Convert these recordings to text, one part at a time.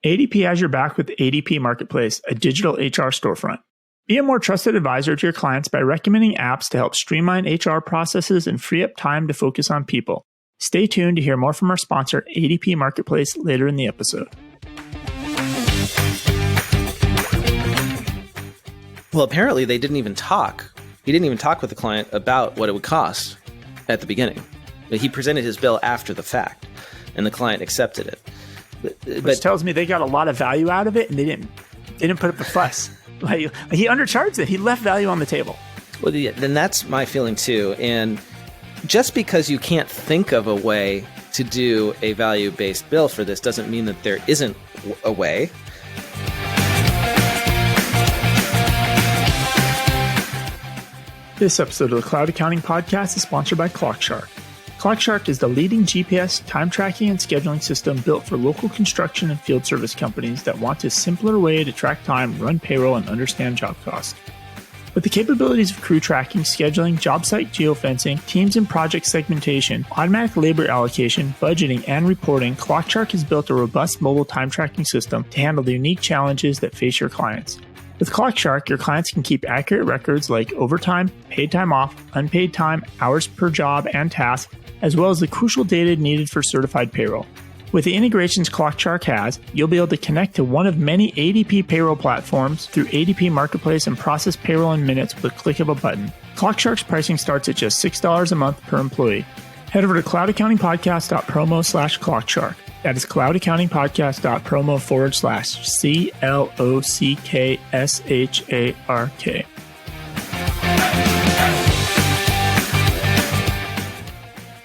ADP has your back with ADP Marketplace, a digital HR storefront. Be a more trusted advisor to your clients by recommending apps to help streamline HR processes and free up time to focus on people. Stay tuned to hear more from our sponsor, ADP Marketplace, later in the episode. Well, apparently they didn't even talk. He didn't even talk with the client about what it would cost at the beginning. He presented his bill after the fact, and the client accepted it. Which tells me they got a lot of value out of it, and they didn't put up a fuss. Like, he undercharged it. He left value on the table. Well, yeah, then that's my feeling too. And just because you can't think of a way to do a value-based bill for this doesn't mean that there isn't a way. This episode of the Cloud Accounting Podcast is sponsored by ClockShark. ClockShark is the leading GPS, time tracking, and scheduling system built for local construction and field service companies that want a simpler way to track time, run payroll, and understand job costs. With the capabilities of crew tracking, scheduling, job site geofencing, teams and project segmentation, automatic labor allocation, budgeting, and reporting, ClockShark has built a robust mobile time tracking system to handle the unique challenges that face your clients. With ClockShark, your clients can keep accurate records like overtime, paid time off, unpaid time, hours per job and task, as well as the crucial data needed for certified payroll. With the integrations ClockShark has, you'll be able to connect to one of many ADP payroll platforms through ADP Marketplace and process payroll in minutes with a click of a button. ClockShark's pricing starts at just $6 a month per employee. Head over to cloudaccountingpodcast.promo/ClockShark. That is cloudaccountingpodcast.promo/CLOCKSHARK.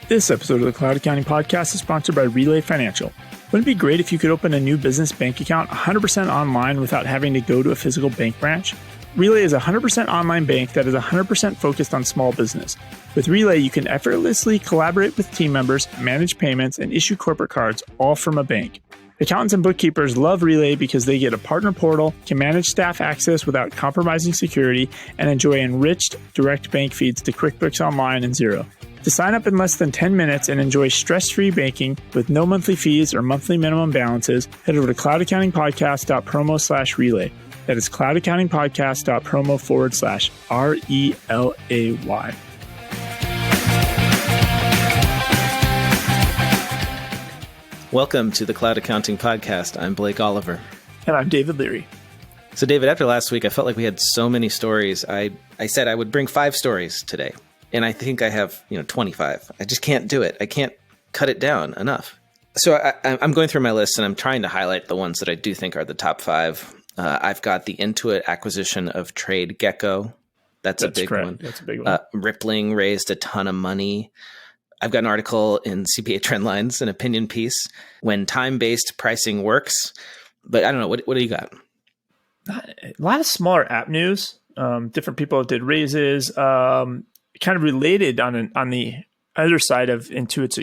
This episode of the Cloud Accounting Podcast is sponsored by Relay Financial. Wouldn't it be great if you could open a new business bank account 100% online without having to go to a physical bank branch? Relay is a 100% online bank that is 100% focused on small business. With Relay, you can effortlessly collaborate with team members, manage payments, and issue corporate cards, all from a bank. Accountants and bookkeepers love Relay because they get a partner portal, can manage staff access without compromising security, and enjoy enriched direct bank feeds to QuickBooks Online and Xero. To sign up in less than 10 minutes and enjoy stress-free banking with no monthly fees or monthly minimum balances, head over to cloudaccountingpodcast.promo/relay. That is cloudaccountingpodcast.promo/RELAY. Welcome to the Cloud Accounting Podcast. I'm Blake Oliver. And I'm David Leary. So David, after last week, I felt like we had so many stories. I said I would bring 5 stories today. And I think I have, 25. I just can't do it. I can't cut it down enough. So I'm going through my list and I'm trying to highlight the ones that I do think are the top 5. I've got the Intuit acquisition of TradeGecko. That's a big one. That's a big one. Rippling raised a ton of money. I've got an article in CPA Trendlines, an opinion piece, when time-based pricing works. But I don't know. What do you got? A lot of smaller app news. Different people did raises. Kind of related on the other side of Intuit's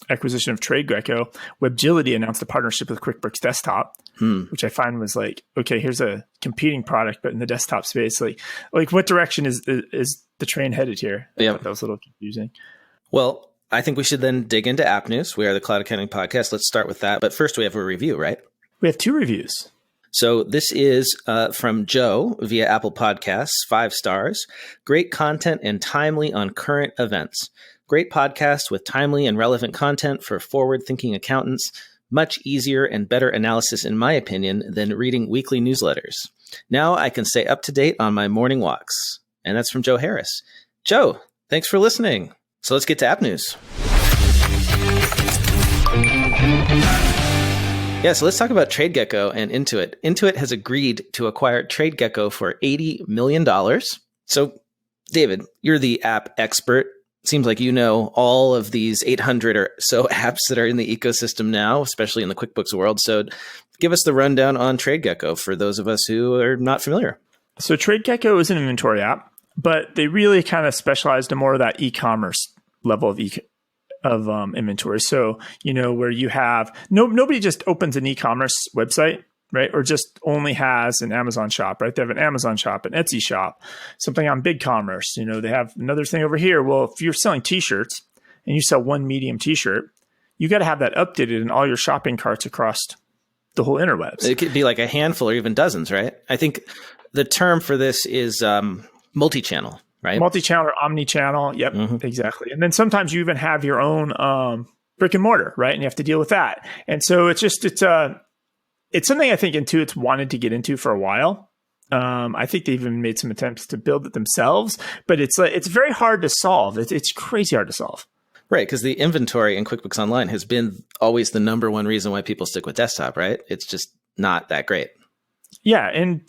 acquisition of TradeGecko, Webgility announced a partnership with QuickBooks Desktop, which I find was like, okay, here's a competing product, but in the desktop space, like what direction is the train headed here? Yeah, that was a little confusing. Well, I think we should then dig into app news. We are the Cloud Accounting Podcast. Let's start with that. But first, we have a review, right? We have 2 reviews. So this is from Joe via Apple Podcasts, 5 stars. Great content and timely on current events. Great podcast with timely and relevant content for forward-thinking accountants. Much easier and better analysis, in my opinion, than reading weekly newsletters. Now I can stay up to date on my morning walks. And that's from Joe Harris. Joe, thanks for listening. So let's get to app news. Yeah, so let's talk about TradeGecko and Intuit. Intuit has agreed to acquire TradeGecko for $80 million. So, David, you're the app expert. Seems like you know all of these 800 or so apps that are in the ecosystem now, especially in the QuickBooks world. So give us the rundown on TradeGecko for those of us who are not familiar. So TradeGecko is an inventory app, but they really kind of specialized in more of that e-commerce level of inventory. So, where you have nobody just opens an e-commerce website, right? Or just only has an Amazon shop, right? They have an Amazon shop, an Etsy shop, something on BigCommerce. They have another thing over here. Well, if you're selling t-shirts and you sell one medium t-shirt, you got to have that updated in all your shopping carts across the whole interwebs. It could be like a handful or even dozens, right? I think the term for this is multi-channel, right? Multi-channel or omni-channel. Yep, exactly. And then sometimes you even have your own brick and mortar, right? And you have to deal with that. And so it's something I think Intuit's wanted to get into for a while. I think they even made some attempts to build it themselves, but it's very hard to solve. It's crazy hard to solve. Right, because the inventory in QuickBooks Online has been always the number one reason why people stick with desktop, right? It's just not that great. Yeah, and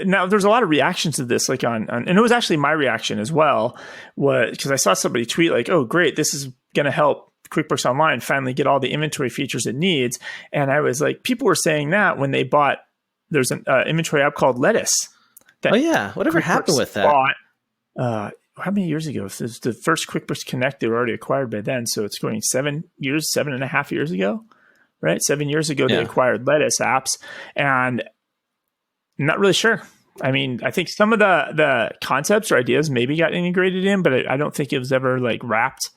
now there's a lot of reactions to this, like on and it was actually my reaction as well, because I saw somebody tweet like, "Oh, great, this is going to help QuickBooks Online finally get all the inventory features it needs." And I was like, people were saying that when they bought, there's an inventory app called Lettuce. Oh yeah, whatever happened with that? Bought, how many years ago? This is the first QuickBooks Connect they were already acquired by then, so it's going 7.5 years ago, right? 7 years ago they acquired Lettuce apps, and I'm not really sure. I mean, I think some of the concepts or ideas maybe got integrated in, but I don't think it was ever like wrapped,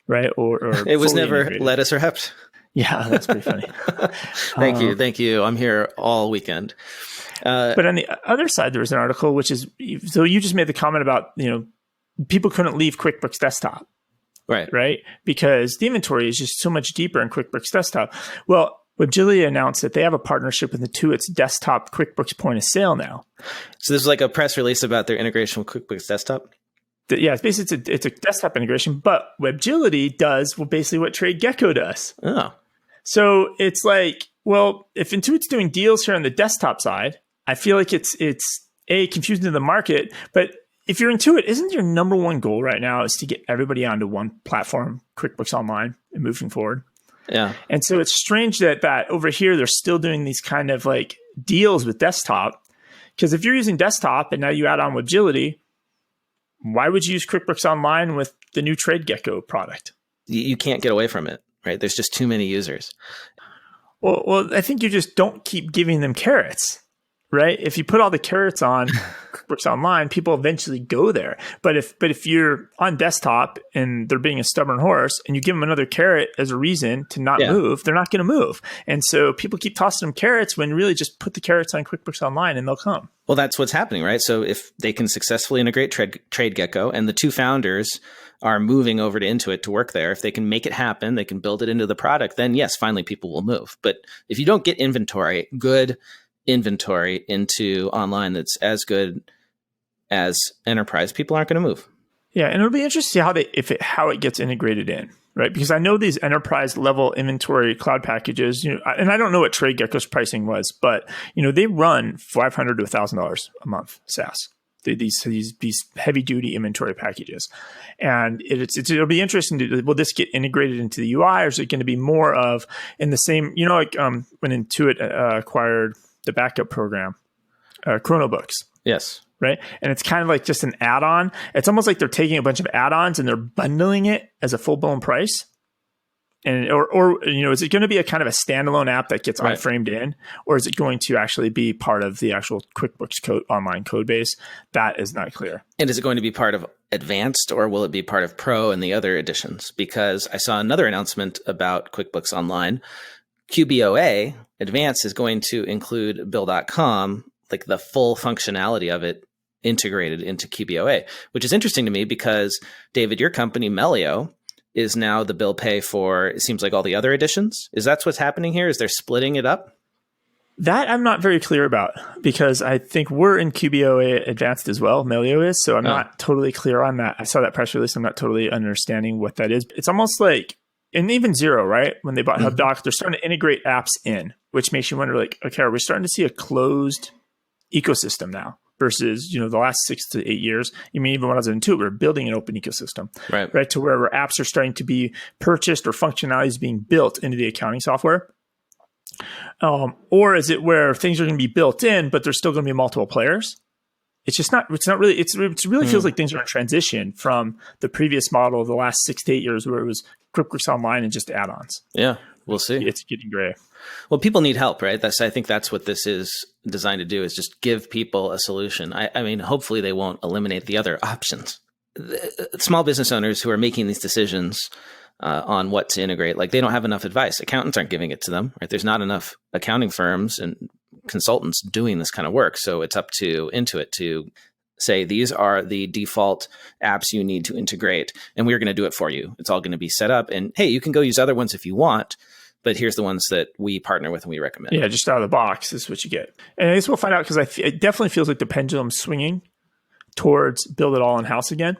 right? Or it was never integrated. Lettuce wrapped. Yeah, that's pretty funny. Thank you. I'm here all weekend. But on the other side, there was an article which is, so you just made the comment about, people couldn't leave QuickBooks Desktop. Right? Because the inventory is just so much deeper in QuickBooks Desktop. Well, Webgility announced that they have a partnership with Intuit's desktop QuickBooks point of sale now. So this is like a press release about their integration with QuickBooks Desktop? Yeah, it's basically it's a desktop integration, but Webgility does basically what TradeGecko does. Oh. So it's like, well, if Intuit's doing deals here on the desktop side, I feel like it's confusing to the market, but if you're Intuit, isn't your number one goal right now is to get everybody onto one platform, QuickBooks Online, and moving forward? Yeah. And so it's strange that over here, they're still doing these kind of like deals with desktop. Because if you're using desktop and now you add on Webgility, why would you use QuickBooks Online with the new TradeGecko product? You can't get away from it, right? There's just too many users. Well, I think you just don't keep giving them carrots, right? If you put all the carrots on QuickBooks Online, people eventually go there. But if you're on desktop and they're being a stubborn horse and you give them another carrot as a reason to not move, they're not going to move. And so people keep tossing them carrots when really just put the carrots on QuickBooks Online and they'll come. Well, that's what's happening, right? So if they can successfully integrate TradeGecko and the two founders are moving over to Intuit to work there, if they can make it happen, they can build it into the product, then yes, finally people will move. But if you don't get good inventory into online that's as good as enterprise, people aren't going to move. Yeah, and it'll be interesting how it gets integrated in, right? Because I know these enterprise level inventory cloud packages, and I don't know what TradeGecko's pricing was, but they run $500 to $1,000 a month SaaS. These heavy duty inventory packages, and it'll be interesting. Will this get integrated into the UI, or is it going to be more of in the same? When Intuit acquired the backup program, Chronobooks. Yes. Right. And it's kind of like just an add-on. It's almost like they're taking a bunch of add-ons and they're bundling it as a full-blown price. And or is it going to be a kind of a standalone app that gets iframed in, or is it going to actually be part of the actual QuickBooks online code base? That is not clear. And is it going to be part of Advanced, or will it be part of Pro and the other editions? Because I saw another announcement about QuickBooks Online. QBOA Advanced is going to include Bill.com, like the full functionality of it integrated into QBOA, which is interesting to me because, David, your company, Melio, is now the bill pay for, it seems like, all the other editions. Is that what's happening here? Is they're splitting it up? That I'm not very clear about, because I think we're in QBOA Advanced as well. Melio is, so I'm not totally clear on that. I saw that press release. I'm not totally understanding what that is. It's almost like, and even Xero, right? When they bought HubDoc, they're starting to integrate apps in, which makes you wonder, like, okay, are we starting to see a closed ecosystem now versus, the last 6 to 8 years? Even when I was in Intuit, we were building an open ecosystem, right? To where apps are starting to be purchased or functionalities being built into the accounting software. Or is it where things are going to be built in, but there's still going to be multiple players? It's not really, it really feels like things are in transition from the previous model of the last 6 to 8 years where it was QuickBooks Online and just add-ons. Yeah, we'll see. It's getting gray. Well, people need help, right? I think that's what this is designed to do, is just give people a solution. I mean, hopefully they won't eliminate the other options. The small business owners who are making these decisions on what to integrate. Like they don't have enough advice. Accountants aren't giving it to them, right? There's not enough accounting firms and consultants doing this kind of work. So it's up to Intuit to say, these are the default apps you need to integrate, and we're going to do it for you. It's all going to be set up. And hey, you can go use other ones if you want, but here's the ones that we partner with and we recommend. Yeah, just out of the box is what you get. And I guess we'll find out, because it definitely feels like the pendulum's swinging towards build it all in-house again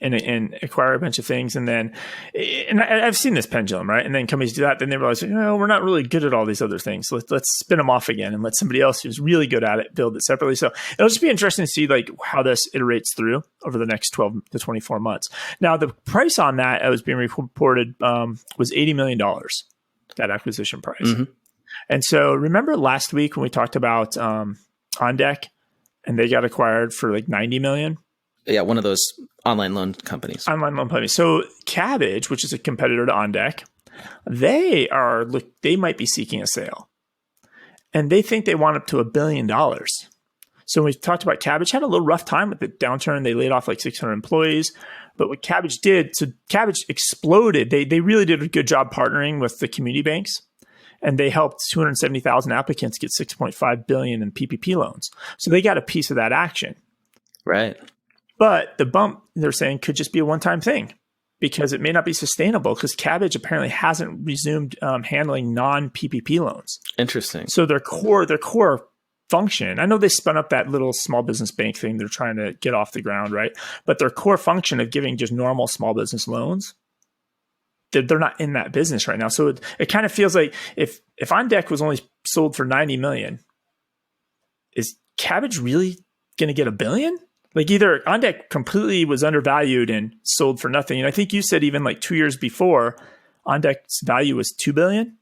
and acquire a bunch of things. And then, and I've seen this pendulum, right? And then companies do that. Then they realize, we're not really good at all these other things. So let's spin them off again and let somebody else who's really good at it build it separately. So it'll just be interesting to see like how this iterates through over the next 12 to 24 months. Now, the price on that was being reported was $80 million, that acquisition price. Mm-hmm. And so remember last week when we talked about OnDeck, and they got acquired for like $90 million? Yeah, one of those online loan companies. Online loan companies. So Kabbage, which is a competitor to OnDeck, they might be seeking a sale. And they think they want up to $1 billion. So when we talked about Kabbage, had a little rough time with the downturn. They laid off like 600 employees. But what Kabbage did, so Kabbage exploded. They really did a good job partnering with the community banks. And they helped 270,000 applicants get $6.5 billion in PPP loans. So they got a piece of that action. Right. But the bump, they're saying, could just be a one-time thing because it may not be sustainable, because Kabbage apparently hasn't resumed handling non-PPP loans. Interesting. So their core function, I know they spun up that little small business bank thing they're trying to get off the ground, right? But their core function of giving just normal small business loans, they're not in that business right now. So it kind of feels like if OnDeck was only sold for $90 million, is Kabbage really going to get $1 billion? Like either OnDeck completely was undervalued and sold for nothing. And I think you said even like 2 years before, OnDeck's value was $2 billion.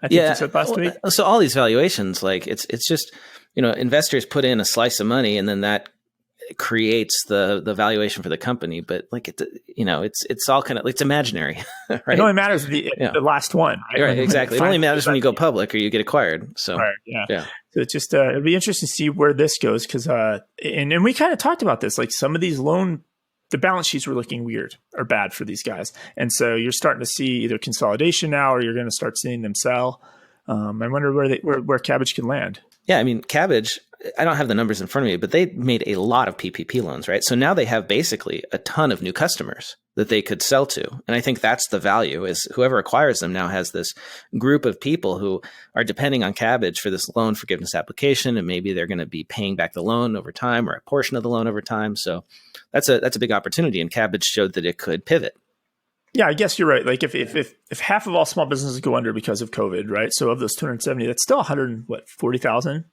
I think you said last week. So all these valuations, like it's just, investors put in a slice of money and then that creates the valuation for the company. But like it's all kind of, it's imaginary, right? It only matters the last one, right? Right, exactly. It only matters when you go public or you get acquired. So right, yeah. So it's just it'll be interesting to see where this goes, because and we kind of talked about this, like some of these the balance sheets were looking weird or bad for these guys, and so you're starting to see either consolidation now, or you're going to start seeing them sell. I wonder where Kabbage can land. Yeah, I mean, Kabbage, I don't have the numbers in front of me, but they made a lot of PPP loans, right? So now they have basically a ton of new customers that they could sell to. And I think that's the value, is whoever acquires them now has this group of people who are depending on Kabbage for this loan forgiveness application. And maybe they're going to be paying back the loan over time, or a portion of the loan over time. So that's a big opportunity. And Kabbage showed that it could pivot. Yeah, I guess you're right. Like if half of all small businesses go under because of COVID, right? So of those 270, that's still 140,000,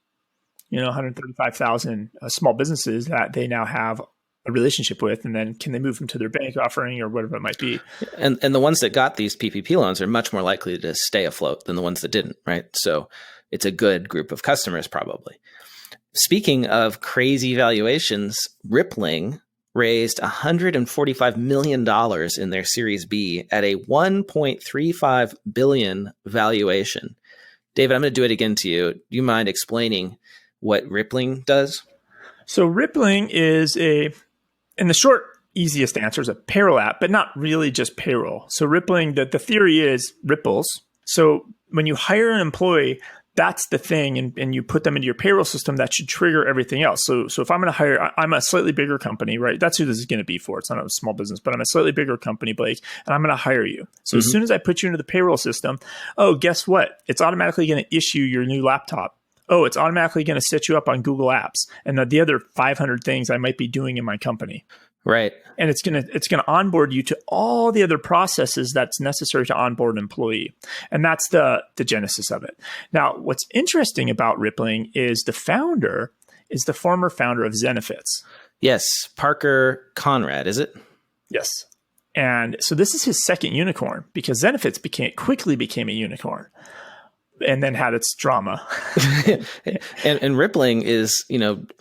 135,000 small businesses that they now have a relationship with, and then can they move them to their bank offering or whatever it might be? And the ones that got these PPP loans are much more likely to stay afloat than the ones that didn't, right? So it's a good group of customers probably. Speaking of crazy valuations, Rippling raised $145 million in their Series B at a $1.35 billion valuation. David, I'm going to do it again to you. Do you mind explaining what Rippling does? So Rippling is in the short, easiest answer, is a payroll app, but not really just payroll. So Rippling, the theory is ripples. So when you hire an employee, that's the thing, and you put them into your payroll system, that should trigger everything else. So if I'm going to hire, I'm a slightly bigger company, right? That's who this is going to be for. It's not a small business, but I'm a slightly bigger company, Blake, and I'm going to hire you. So as soon as I put you into the payroll system, guess what? It's automatically going to issue your new laptop. It's automatically going to set you up on Google Apps and the other 500 things I might be doing in my company. Right. And it's gonna onboard you to all the other processes that's necessary to onboard an employee. And that's the genesis of it. Now, what's interesting about Rippling is the founder is the former founder of Zenefits. Yes. Parker Conrad, is it? Yes. And so this is his second unicorn, because Zenefits quickly became a unicorn and then had its drama. and Rippling is,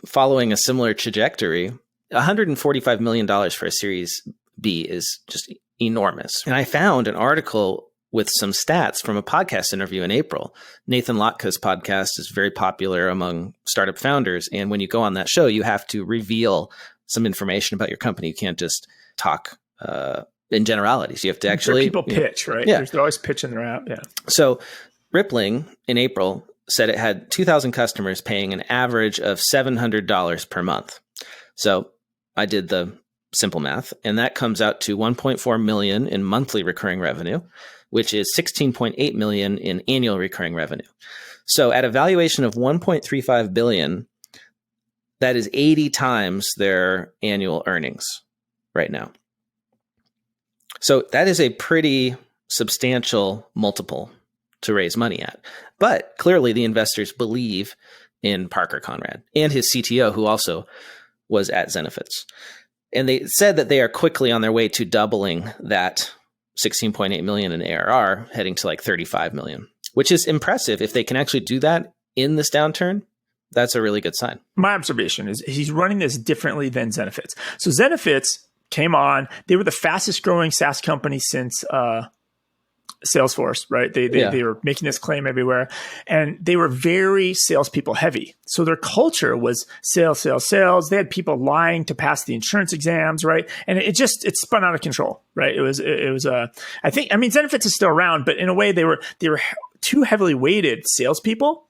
following a similar trajectory. $145 million for a Series B is just enormous. And I found an article with some stats from a podcast interview in April. Nathan Lotka's podcast is very popular among startup founders. And when you go on that show, you have to reveal some information about your company. You can't just talk in generalities. You have to actually... People pitch, right? Yeah. They're always pitching their app. Yeah. So Rippling in April said it had 2,000 customers paying an average of $700 per month. So I did the simple math, and that comes out to 1.4 million in monthly recurring revenue, which is 16.8 million in annual recurring revenue. So at a valuation of 1.35 billion, that is 80 times their annual earnings right now. So that is a pretty substantial multiple to raise money at. But clearly the investors believe in Parker Conrad and his CTO, who also was at Zenefits. And they said that they are quickly on their way to doubling that 16.8 million in ARR, heading to like 35 million, which is impressive. If they can actually do that in this downturn, that's a really good sign. My observation is he's running this differently than Zenefits. So Zenefits came on. They were the fastest growing SaaS company since Salesforce, right? They were making this claim everywhere, and they were very salespeople heavy. So their culture was sales, sales, sales. They had people lying to pass the insurance exams, right? And it spun out of control, right? It was Zenefits is still around, but in a way they were too heavily weighted salespeople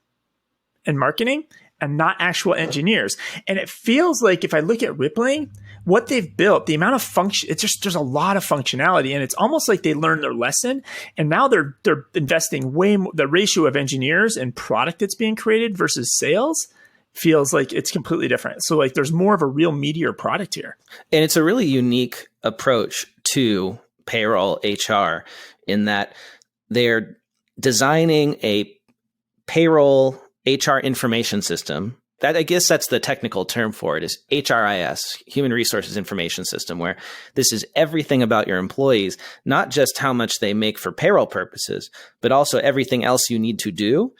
and marketing and not actual engineers. And it feels like if I look at Rippling, what they've built, the amount of function, there's a lot of functionality, and it's almost like they learned their lesson. And now they're investing way more. The ratio of engineers and product that's being created versus sales feels like it's completely different. So like there's more of a real meatier product here. And it's a really unique approach to payroll HR in that they're designing a payroll HR information system. That, I guess that's the technical term for it, is HRIS, Human Resources Information System, where this is everything about your employees, not just how much they make for payroll purposes, but also everything else you need to do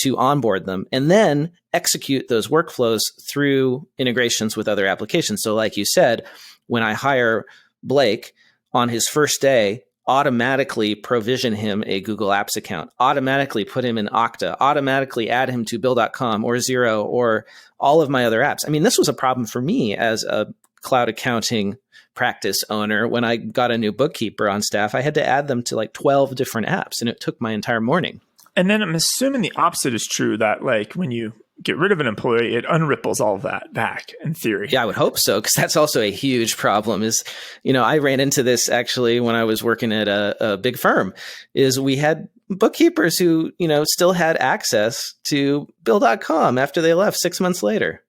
to onboard them, and then execute those workflows through integrations with other applications. So like you said, when I hire Blake on his first day, automatically provision him a Google Apps account, automatically put him in Okta, automatically add him to Bill.com or Xero or all of my other apps. I mean, this was a problem for me as a cloud accounting practice owner. When I got a new bookkeeper on staff, I had to add them to like 12 different apps, and it took my entire morning. And then I'm assuming the opposite is true, that like when you get rid of an employee, it unripples all of that back in theory. Yeah, I would hope so, because that's also a huge problem. Is, I ran into this actually when I was working at a big firm, is we had bookkeepers who, still had access to Bill.com after they left 6 months later.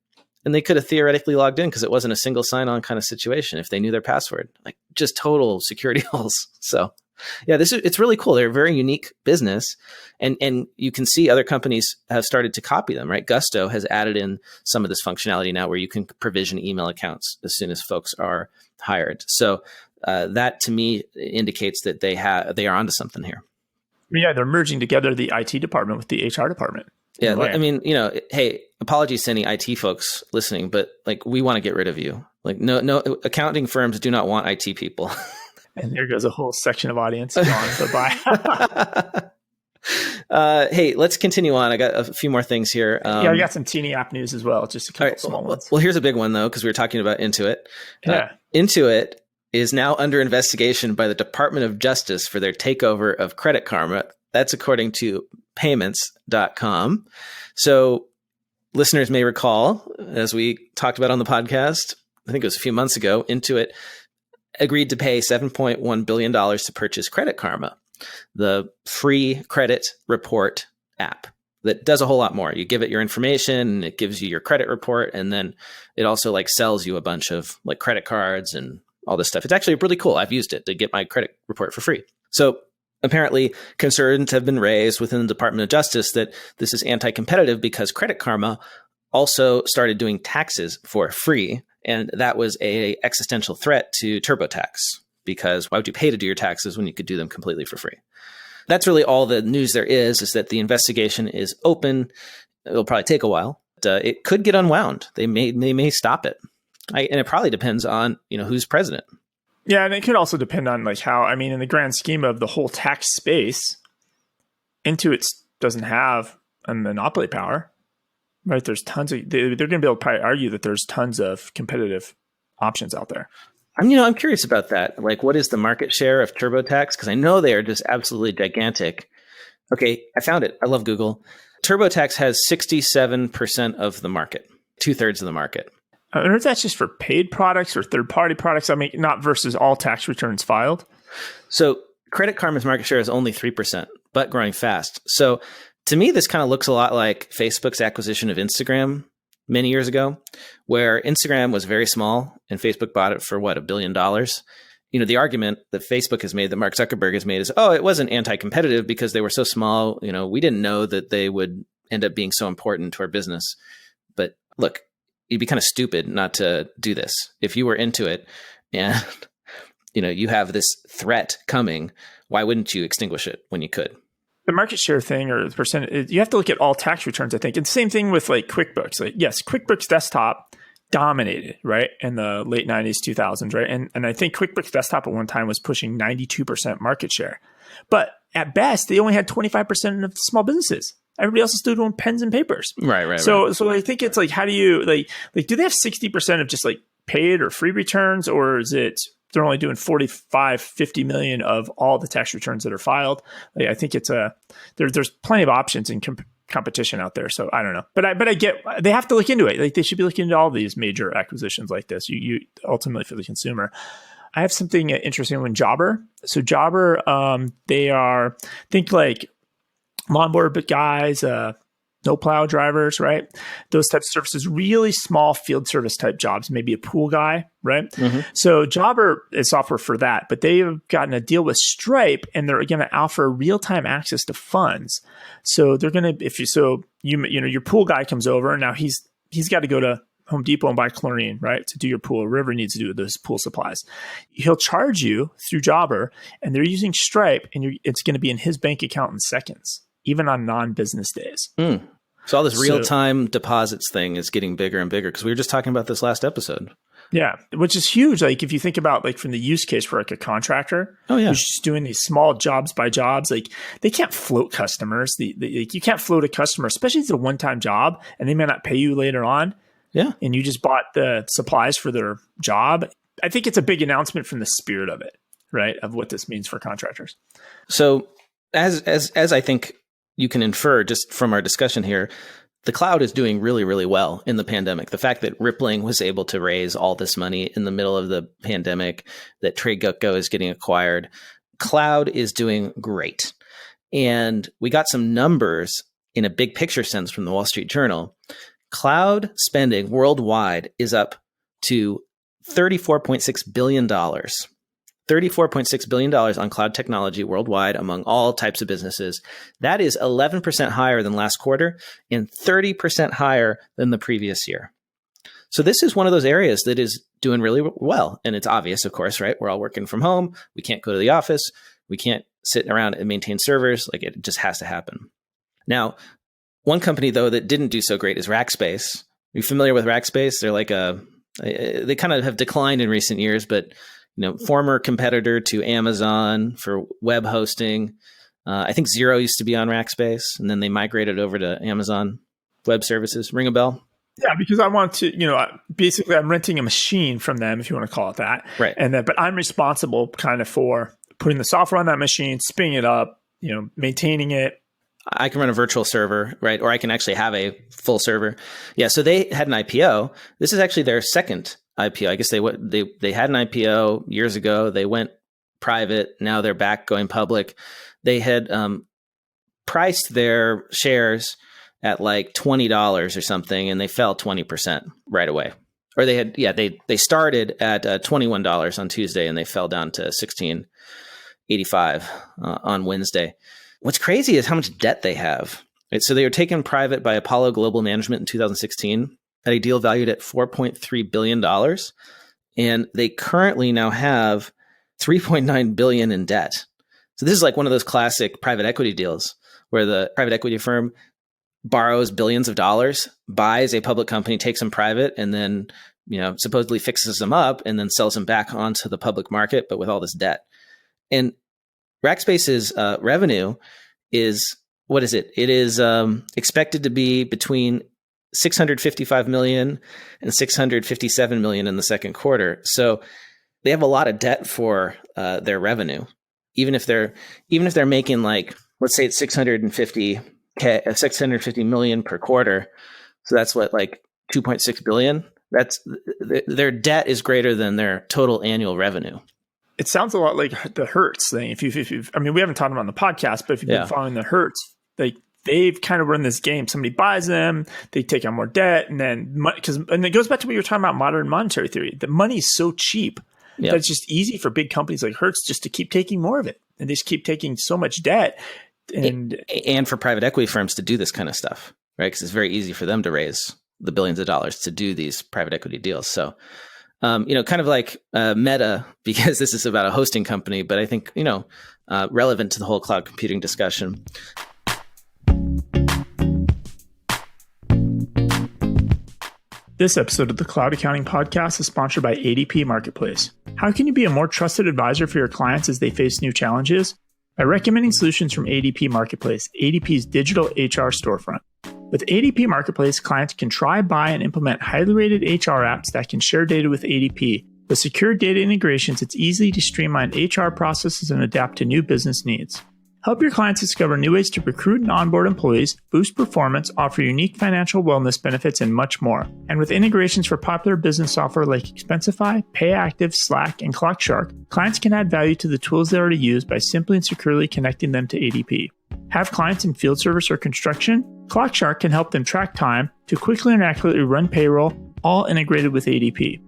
And they could have theoretically logged in because it wasn't a single sign-on kind of situation if they knew their password. Like just total security holes. So yeah, it's really cool. They're a very unique business, and you can see other companies have started to copy them, right? Gusto has added in some of this functionality now where you can provision email accounts as soon as folks are hired. So that to me indicates that they are onto something here. Yeah, they're merging together the IT department with the HR department. Yeah, I mean, hey, apologies to any IT folks listening, but like we want to get rid of you. Like no accounting firms do not want IT people. And there goes a whole section of audience gone. Bye-bye. Hey, let's continue on. I got a few more things here. I got some teeny app news as well. Just a couple small ones. Well, here's a big one, though, because we were talking about Intuit. Yeah. Intuit is now under investigation by the Department of Justice for their takeover of Credit Karma. That's according to payments.com. So listeners may recall, as we talked about on the podcast, I think it was a few months ago, Intuit agreed to pay $7.1 billion to purchase Credit Karma, the free credit report app that does a whole lot more. You give it your information, and it gives you your credit report, and then it also like sells you a bunch of like credit cards and all this stuff. It's actually really cool. I've used it to get my credit report for free. So apparently concerns have been raised within the Department of Justice that this is anti-competitive because Credit Karma also started doing taxes for free. And that was a existential threat to TurboTax, because why would you pay to do your taxes when you could do them completely for free? That's really all the news there is that the investigation is open. It'll probably take a while. It could get unwound. They may stop it. And it probably depends on, who's president. Yeah, and it could also depend on like how, in the grand scheme of the whole tax space, Intuit doesn't have a monopoly power. Right, there's tons of. They're going to be able to probably argue that there's tons of competitive options out there. I'm curious about that. Like, what is the market share of TurboTax? Because I know they are just absolutely gigantic. Okay, I found it. I love Google. TurboTax has 67% of the market, 2/3 of the market. I wonder if that's just for paid products or third-party products. I mean, not versus all tax returns filed. So Credit Karma's market share is only 3%, but growing fast. So to me, this kind of looks a lot like Facebook's acquisition of Instagram many years ago, where Instagram was very small and Facebook bought it for $1 billion. The argument that Facebook has made, that Mark Zuckerberg has made is, it wasn't anti-competitive because they were so small. We didn't know that they would end up being so important to our business. But look, you'd be kind of stupid not to do this. If you were into it and, you have this threat coming, why wouldn't you extinguish it when you could? The market share thing or the percent, you have to look at all tax returns, I think. And same thing with like QuickBooks. Like, yes, QuickBooks Desktop dominated, right, in the late 90s, 2000s, right? And I think QuickBooks Desktop at one time was pushing 92% market share. But at best, they only had 25% of small businesses. Everybody else is still doing pens and papers. Right. So I think it's like, how do you, like do they have 60% of just like paid or free returns, or is it they're only doing 45, 50 million of all the tax returns that are filed? Like, I think it's there's plenty of options in competition out there. So I don't know, but I get they have to look into it. Like, they should be looking into all these major acquisitions like this. You ultimately for the consumer. I have something interesting with Jobber. So Jobber, they are, think like lawnmower guys, no plow drivers, right? Those types of services, really small field service type jobs, maybe a pool guy, right? Mm-hmm. So Jobber is software for that, but they've gotten a deal with Stripe, and they're going to offer real-time access to funds. So they're going to, your pool guy comes over, and now he's got to go to Home Depot and buy chlorine, right, to do your pool. Whatever he needs to do with those pool supplies. He'll charge you through Jobber, and they're using Stripe, and it's going to be in his bank account in seconds, even on non-business days. So all this real-time deposits thing is getting bigger and bigger, because we were just talking about this last episode. Yeah, which is huge. Like, if you think about, like, from the use case for like a contractor who's just doing these small jobs by jobs, like, they can't float customers. Like, you can't float a customer, especially if it's a one-time job and they may not pay you later on. Yeah. And you just bought the supplies for their job. I think it's a big announcement from the spirit of it, right? Of what this means for contractors. So as I think you can infer just from our discussion here, the cloud is doing really, really well in the pandemic. The fact that Rippling was able to raise all this money in the middle of the pandemic, that TradeGecko is getting acquired, cloud is doing great. And we got some numbers in a big picture sense from the Wall Street Journal. Cloud spending worldwide is up to $34.6 billion. $34.6 billion on cloud technology worldwide among all types of businesses. That is 11% higher than last quarter and 30% higher than the previous year. So this is one of those areas that is doing really well. And it's obvious, of course, right? We're all working from home. We can't go to the office. We can't sit around and maintain servers. Like, it just has to happen. Now, one company, though, that didn't do so great is Rackspace. Are you familiar with Rackspace? They're like they kind of have declined in recent years, but former competitor to Amazon for web hosting. I think Xero used to be on Rackspace, and then they migrated over to Amazon Web Services. Ring a bell? Yeah, because I want to, basically I'm renting a machine from them, if you want to call it that. Right. But I'm responsible kind of for putting the software on that machine, spinning it up, maintaining it. I can run a virtual server, right? Or I can actually have a full server. Yeah. So they had an IPO. This is actually their second IPO. I guess they had an IPO years ago. They went private. Now they're back going public. They had priced their shares at like $20 or something, and they fell 20% right away. Or they started at $21 on Tuesday, and they fell down to $16.85 on Wednesday. What's crazy is how much debt they have. Right? So they were taken private by Apollo Global Management in 2016 at a deal valued at $4.3 billion. And they currently now have $3.9 billion in debt. So this is like one of those classic private equity deals where the private equity firm borrows billions of dollars, buys a public company, takes them private, and then, supposedly fixes them up and then sells them back onto the public market, but with all this debt. And Rackspace's revenue is, what is it? It is expected to be between $655 million and $657 million in the second quarter. So they have a lot of debt for their revenue. Even if they're making like, let's say it's 650 million per quarter. So that's what, like 2.6 billion. That's their debt is greater than their total annual revenue. It sounds a lot like the Hertz thing. If you've, I mean, we haven't talked about it on the podcast, but if you've been following the Hertz, they've kind of run this game. Somebody buys them, they take on more debt, and then and it goes back to what you were talking about, modern monetary theory. The money is so cheap that it's just easy for big companies like Hertz just to keep taking more of it, and they just keep taking so much debt. And for private equity firms to do this kind of stuff, right? Because it's very easy for them to raise the billions of dollars to do these private equity deals. So, kind of like Meta, because this is about a hosting company, but I think, relevant to the whole cloud computing discussion. This episode of the Cloud Accounting Podcast is sponsored by ADP Marketplace. How can you be a more trusted advisor for your clients as they face new challenges? By recommending solutions from ADP Marketplace, ADP's digital HR storefront. With ADP Marketplace, clients can try, buy, and implement highly rated HR apps that can share data with ADP. With secure data integrations, it's easy to streamline HR processes and adapt to new business needs. Help your clients discover new ways to recruit and onboard employees, boost performance, offer unique financial wellness benefits, and much more. And with integrations for popular business software like Expensify, PayActive, Slack, and ClockShark, clients can add value to the tools they already use by simply and securely connecting them to ADP. Have clients in field service or construction? ClockShark can help them track time to quickly and accurately run payroll, all integrated with ADP.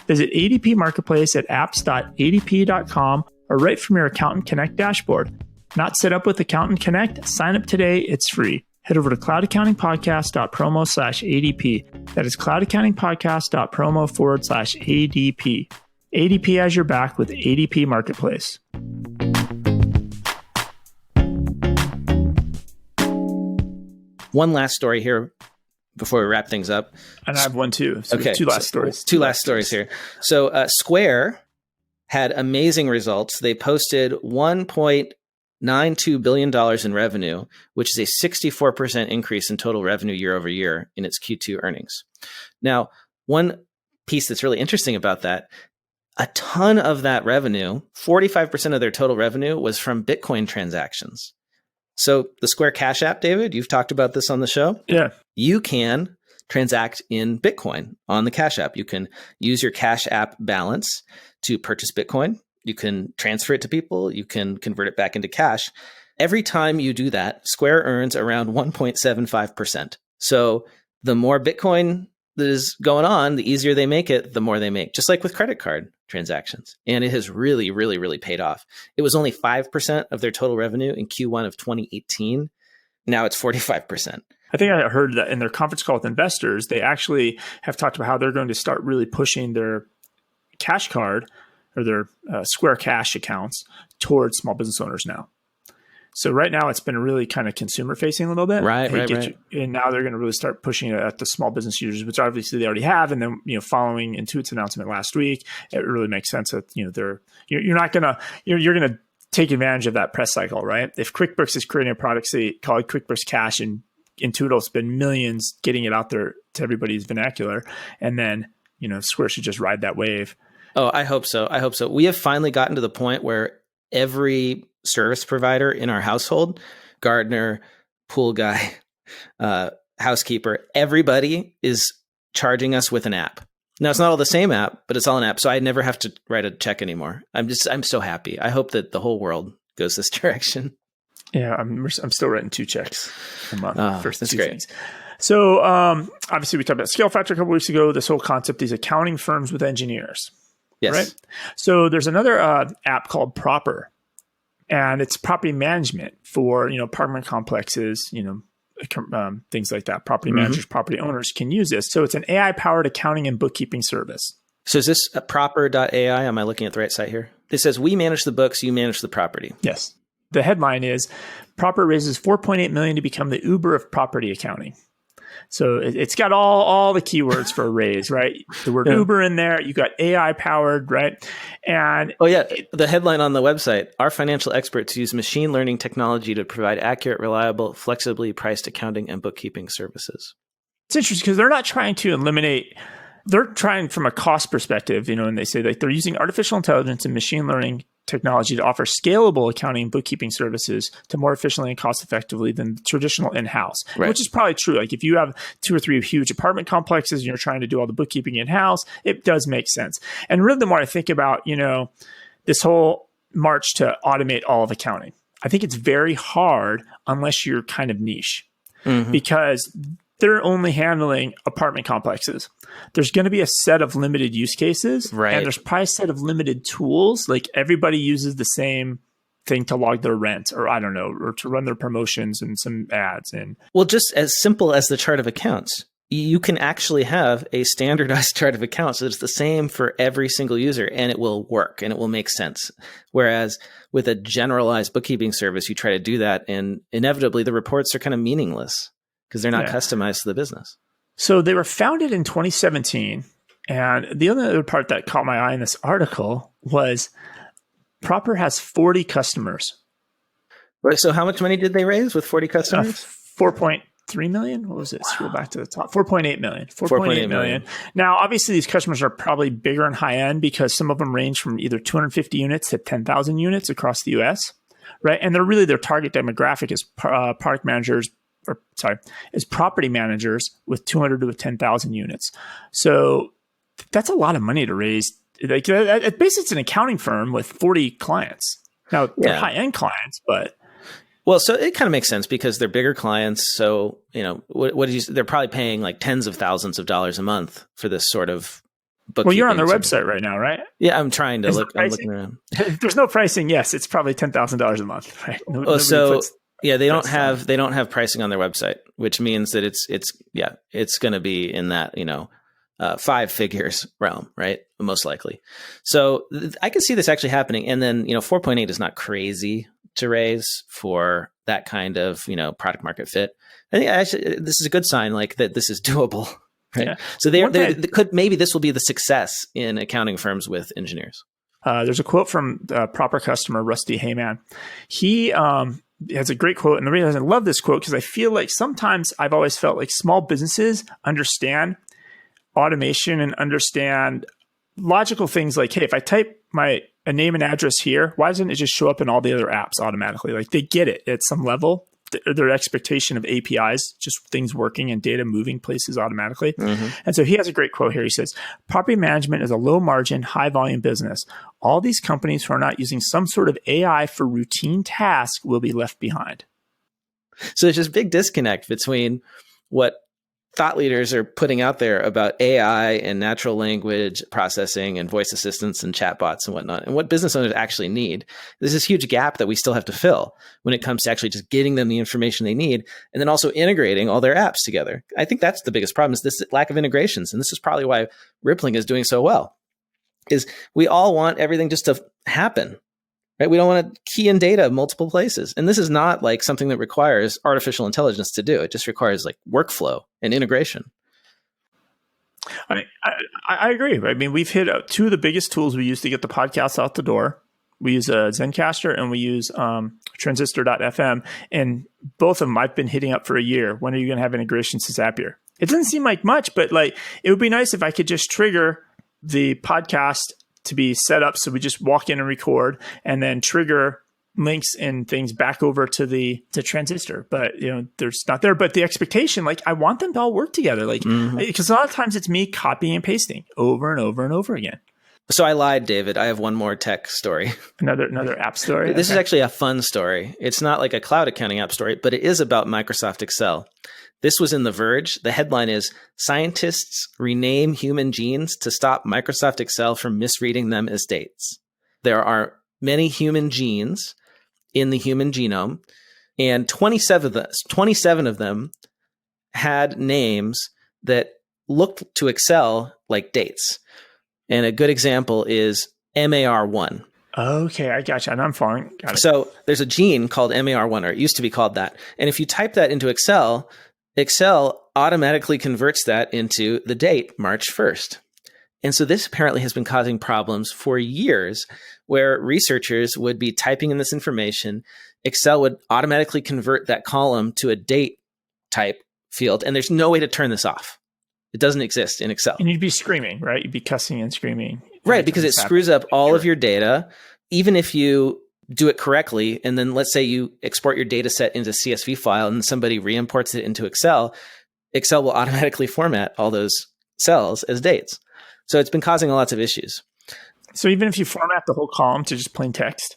Visit ADP Marketplace at apps.adp.com or right from your Accountant Connect dashboard. Not set up with Accountant Connect? Sign up today. It's free. Head over to cloudaccountingpodcast.promo/ADP. That is cloudaccountingpodcast.promo/ADP. ADP has your back with ADP Marketplace. One last story here before we wrap things up. And I have one too. So okay. Two last stories. Two last stories here. So Square had amazing results. They posted $1.92 billion in revenue, which is a 64% increase in total revenue year over year in its Q2 earnings. Now, one piece that's really interesting about that, a ton of that revenue, 45% of their total revenue was from Bitcoin transactions. So the Square Cash App, David, you've talked about this on the show. Yeah. You can transact in Bitcoin on the Cash App. You can use your Cash App balance to purchase Bitcoin. You can transfer it to people. You can convert it back into cash. Every time you do that, Square earns around 1.75%. So the more Bitcoin that is going on, the easier they make it, the more they make, just like with credit card transactions. And it has really, really, really paid off. It was only 5% of their total revenue in Q1 of 2018. Now it's 45%. I think I heard that in their conference call with investors, they actually have talked about how they're going to start really pushing their Cash Card or their Square Cash accounts towards small business owners now. So right now it's been really kind of consumer facing a little bit. Right. And now they're going to really start pushing it at the small business users, which obviously they already have. And then, following Intuit's announcement last week, it really makes sense that, you're going to take advantage of that press cycle, right? If QuickBooks is creating a product, say, call it QuickBooks Cash, and Intuit will spend millions getting it out there to everybody's vernacular. And then, Square should just ride that wave. Oh, I hope so. We have finally gotten to the point where every service provider in our household, gardener, pool guy, housekeeper, everybody is charging us with an app. Now, it's not all the same app, but it's all an app. So I never have to write a check anymore. I'm so happy. I hope that the whole world goes this direction. Yeah, I'm still writing 2 checks a month. That's great. Things. So obviously we talked about Scale Factor a couple weeks ago. This whole concept is accounting firms with engineers. Yes. Right. So there's another app called Proper, and it's property management for, apartment complexes, things like that. Property managers, property owners can use this. So it's an AI-powered accounting and bookkeeping service. So is this proper.ai? Am I looking at the right site here? It says, we manage the books, you manage the property. Yes. The headline is, Proper raises $4.8 million to become the Uber of property accounting. So it's got all the keywords for a raise, right? The word Uber in there. You got AI powered, right? And the headline on the website: our financial experts use machine learning technology to provide accurate, reliable, flexibly priced accounting and bookkeeping services. It's interesting because they're not trying to eliminate they're trying from a cost perspective, and they say like they're using artificial intelligence and machine learning technology to offer scalable accounting and bookkeeping services to more efficiently and cost effectively than traditional in-house, Right. which is probably true. Like if you have 2 or 3 huge apartment complexes and you're trying to do all the bookkeeping in-house, it does make sense. And really the more I think about, this whole march to automate all of accounting, I think it's very hard unless you're kind of niche because they're only handling apartment complexes. There's going to be a set of limited use cases, Right. and there's probably a set of limited tools. Like everybody uses the same thing to log their rent, or I don't know, or to run their promotions and some ads. And Well, just as simple as the chart of accounts. You can actually have a standardized chart of accounts that's the same for every single user, and it will work and it will make sense. Whereas with a generalized bookkeeping service, you try to do that, and inevitably the reports are kind of meaningless because they're not customized to the business. So they were founded in 2017. And the other part that caught my eye in this article was Proper has 40 customers. Right. So how much money did they raise with 40 customers? 4.3 million. What was it? Scroll back to the top. 4.8 million. 4.8 million. Now, obviously, these customers are probably bigger and high end because some of them range from either 250 units to 10,000 units across the US, right? And their target demographic is product managers, is property managers with 200 to 10,000 units. So that's a lot of money to raise. Like, basically, it's an accounting firm with 40 clients. Now, they're high-end clients, but... Well, so it kind of makes sense because they're bigger clients. So, they're probably paying like tens of thousands of dollars a month for this sort of bookkeeping. Well, you're on their website right now, right? Yeah, I'm trying to look. I'm looking around. If there's no pricing, yes, it's probably $10,000 a month, right? They don't have pricing on their website, which means that it's going to be in that, 5 figures realm, right? Most likely. So I can see this actually happening. And then, 4.8 is not crazy to raise for that kind of, product market fit. I think this is a good sign, like that this is doable, right? Yeah. So maybe this will be the success in accounting firms with engineers. There's a quote from Proper customer, Rusty Heyman. He has a great quote. And the reason I love this quote, because I feel like sometimes I've always felt like small businesses understand automation and understand logical things like, hey, if I type a name and address here, why doesn't it just show up in all the other apps automatically? Like they get it at some level. Their expectation of APIs, just things working and data moving places automatically. Mm-hmm. And so he has a great quote here. He says, property management is a low margin, high volume business. All these companies who are not using some sort of AI for routine tasks will be left behind. So there's this big disconnect between what thought leaders are putting out there about AI and natural language processing and voice assistants and chatbots and whatnot, and what business owners actually need. There's this huge gap that we still have to fill when it comes to actually just getting them the information they need, and then also integrating all their apps together. I think that's the biggest problem, is this lack of integrations. And this is probably why Rippling is doing so well, is we all want everything just to happen. Right? We don't want to key in data multiple places. And this is not like something that requires artificial intelligence to do. It just requires like workflow and integration. I agree. I mean, we've hit 2 of the biggest tools we use to get the podcasts out the door. We use Zencaster and we use Transistor.fm. And both of them I've been hitting up for a year. When are you going to have integrations to Zapier? It doesn't seem like much, but like it would be nice if I could just trigger the podcast to be set up so we just walk in and record, and then trigger links and things back over to Transistor. But there's not there. But the expectation, like I want them to all work together, like because a lot of times it's me copying and pasting over and over and over again. So I lied, David. I have one more tech story. Another app story. This is actually a fun story. It's not like a cloud accounting app story, but it is about Microsoft Excel. This was in The Verge. The headline is, "Scientists rename human genes to stop Microsoft Excel from misreading them as dates." There are many human genes in the human genome, and 27 of them had names that looked to Excel like dates. And a good example is MAR1. Okay, I got you. And I'm following. Got it. So there's a gene called MAR1, or it used to be called that. And if you type that into Excel, Excel automatically converts that into the date, March 1st. And so this apparently has been causing problems for years, where researchers would be typing in this information. Excel would automatically convert that column to a date type field, and there's no way to turn this off. It doesn't exist in Excel. And you'd be screaming, right? You'd be cussing and screaming. Right, because it screws up all of your data. Even if you do it correctly, and then let's say you export your data set into CSV file and somebody re-imports it into Excel, Excel will automatically format all those cells as dates. So it's been causing lots of issues. So even if you format the whole column to just plain text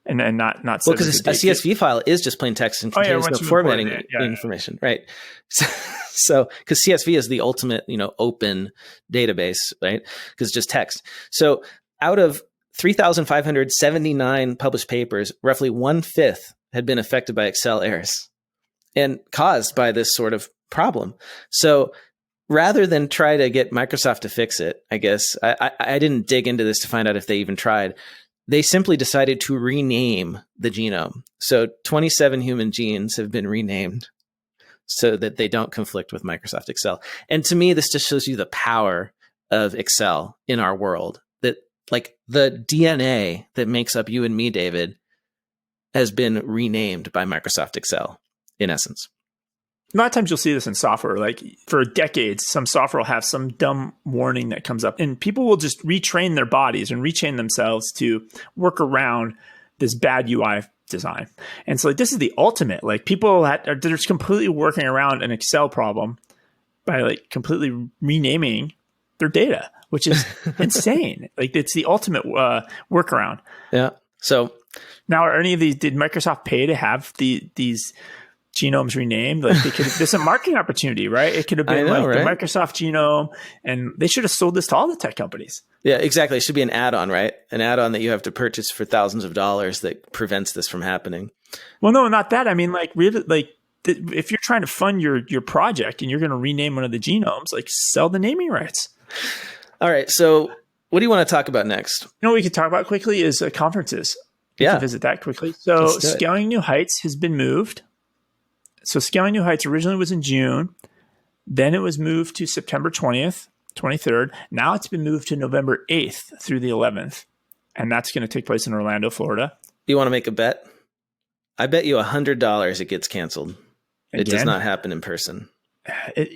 and not well, because a CSV file is just plain text and contains no formatting information, right? So because CSV is the ultimate, open database, right? Because it's just text. So out of 3,579 published papers, roughly 1/5 had been affected by Excel errors and caused by this sort of problem. So rather than try to get Microsoft to fix it, I guess, I didn't dig into this to find out if they even tried. They simply decided to rename the genome. So 27 human genes have been renamed so that they don't conflict with Microsoft Excel. And to me, this just shows you the power of Excel in our world. That like the DNA that makes up you and me, David, has been renamed by Microsoft Excel, in essence. A lot of times you'll see this in software. Like for decades, some software will have some dumb warning that comes up, and people will just retrain their bodies and retrain themselves to work around this bad UI design. And so like, this is the ultimate. Like people are just completely working around an Excel problem by like completely renaming their data, which is insane. Like it's the ultimate workaround. Yeah. So now, are any of these? Did Microsoft pay to have these genomes renamed? Like they could. There's a marketing opportunity, right? It could have been the Microsoft genome, and they should have sold this to all the tech companies. Yeah, exactly. It should be an add-on, right? An add-on that you have to purchase for thousands of dollars that prevents this from happening. Well, no, not that. I mean, like really, like if you're trying to fund your project and you're going to rename one of the genomes, like sell the naming rights. All right. So, what do you want to talk about next? What we could talk about quickly is conferences. We can visit that quickly. So, Scaling New Heights has been moved. So, Scaling New Heights originally was in June. Then it was moved to September 20th. 23rd. Now it's been moved to November 8th through the 11th. And that's going to take place in Orlando, Florida. You want to make a bet? I bet you $100 it gets canceled. It does not happen in person.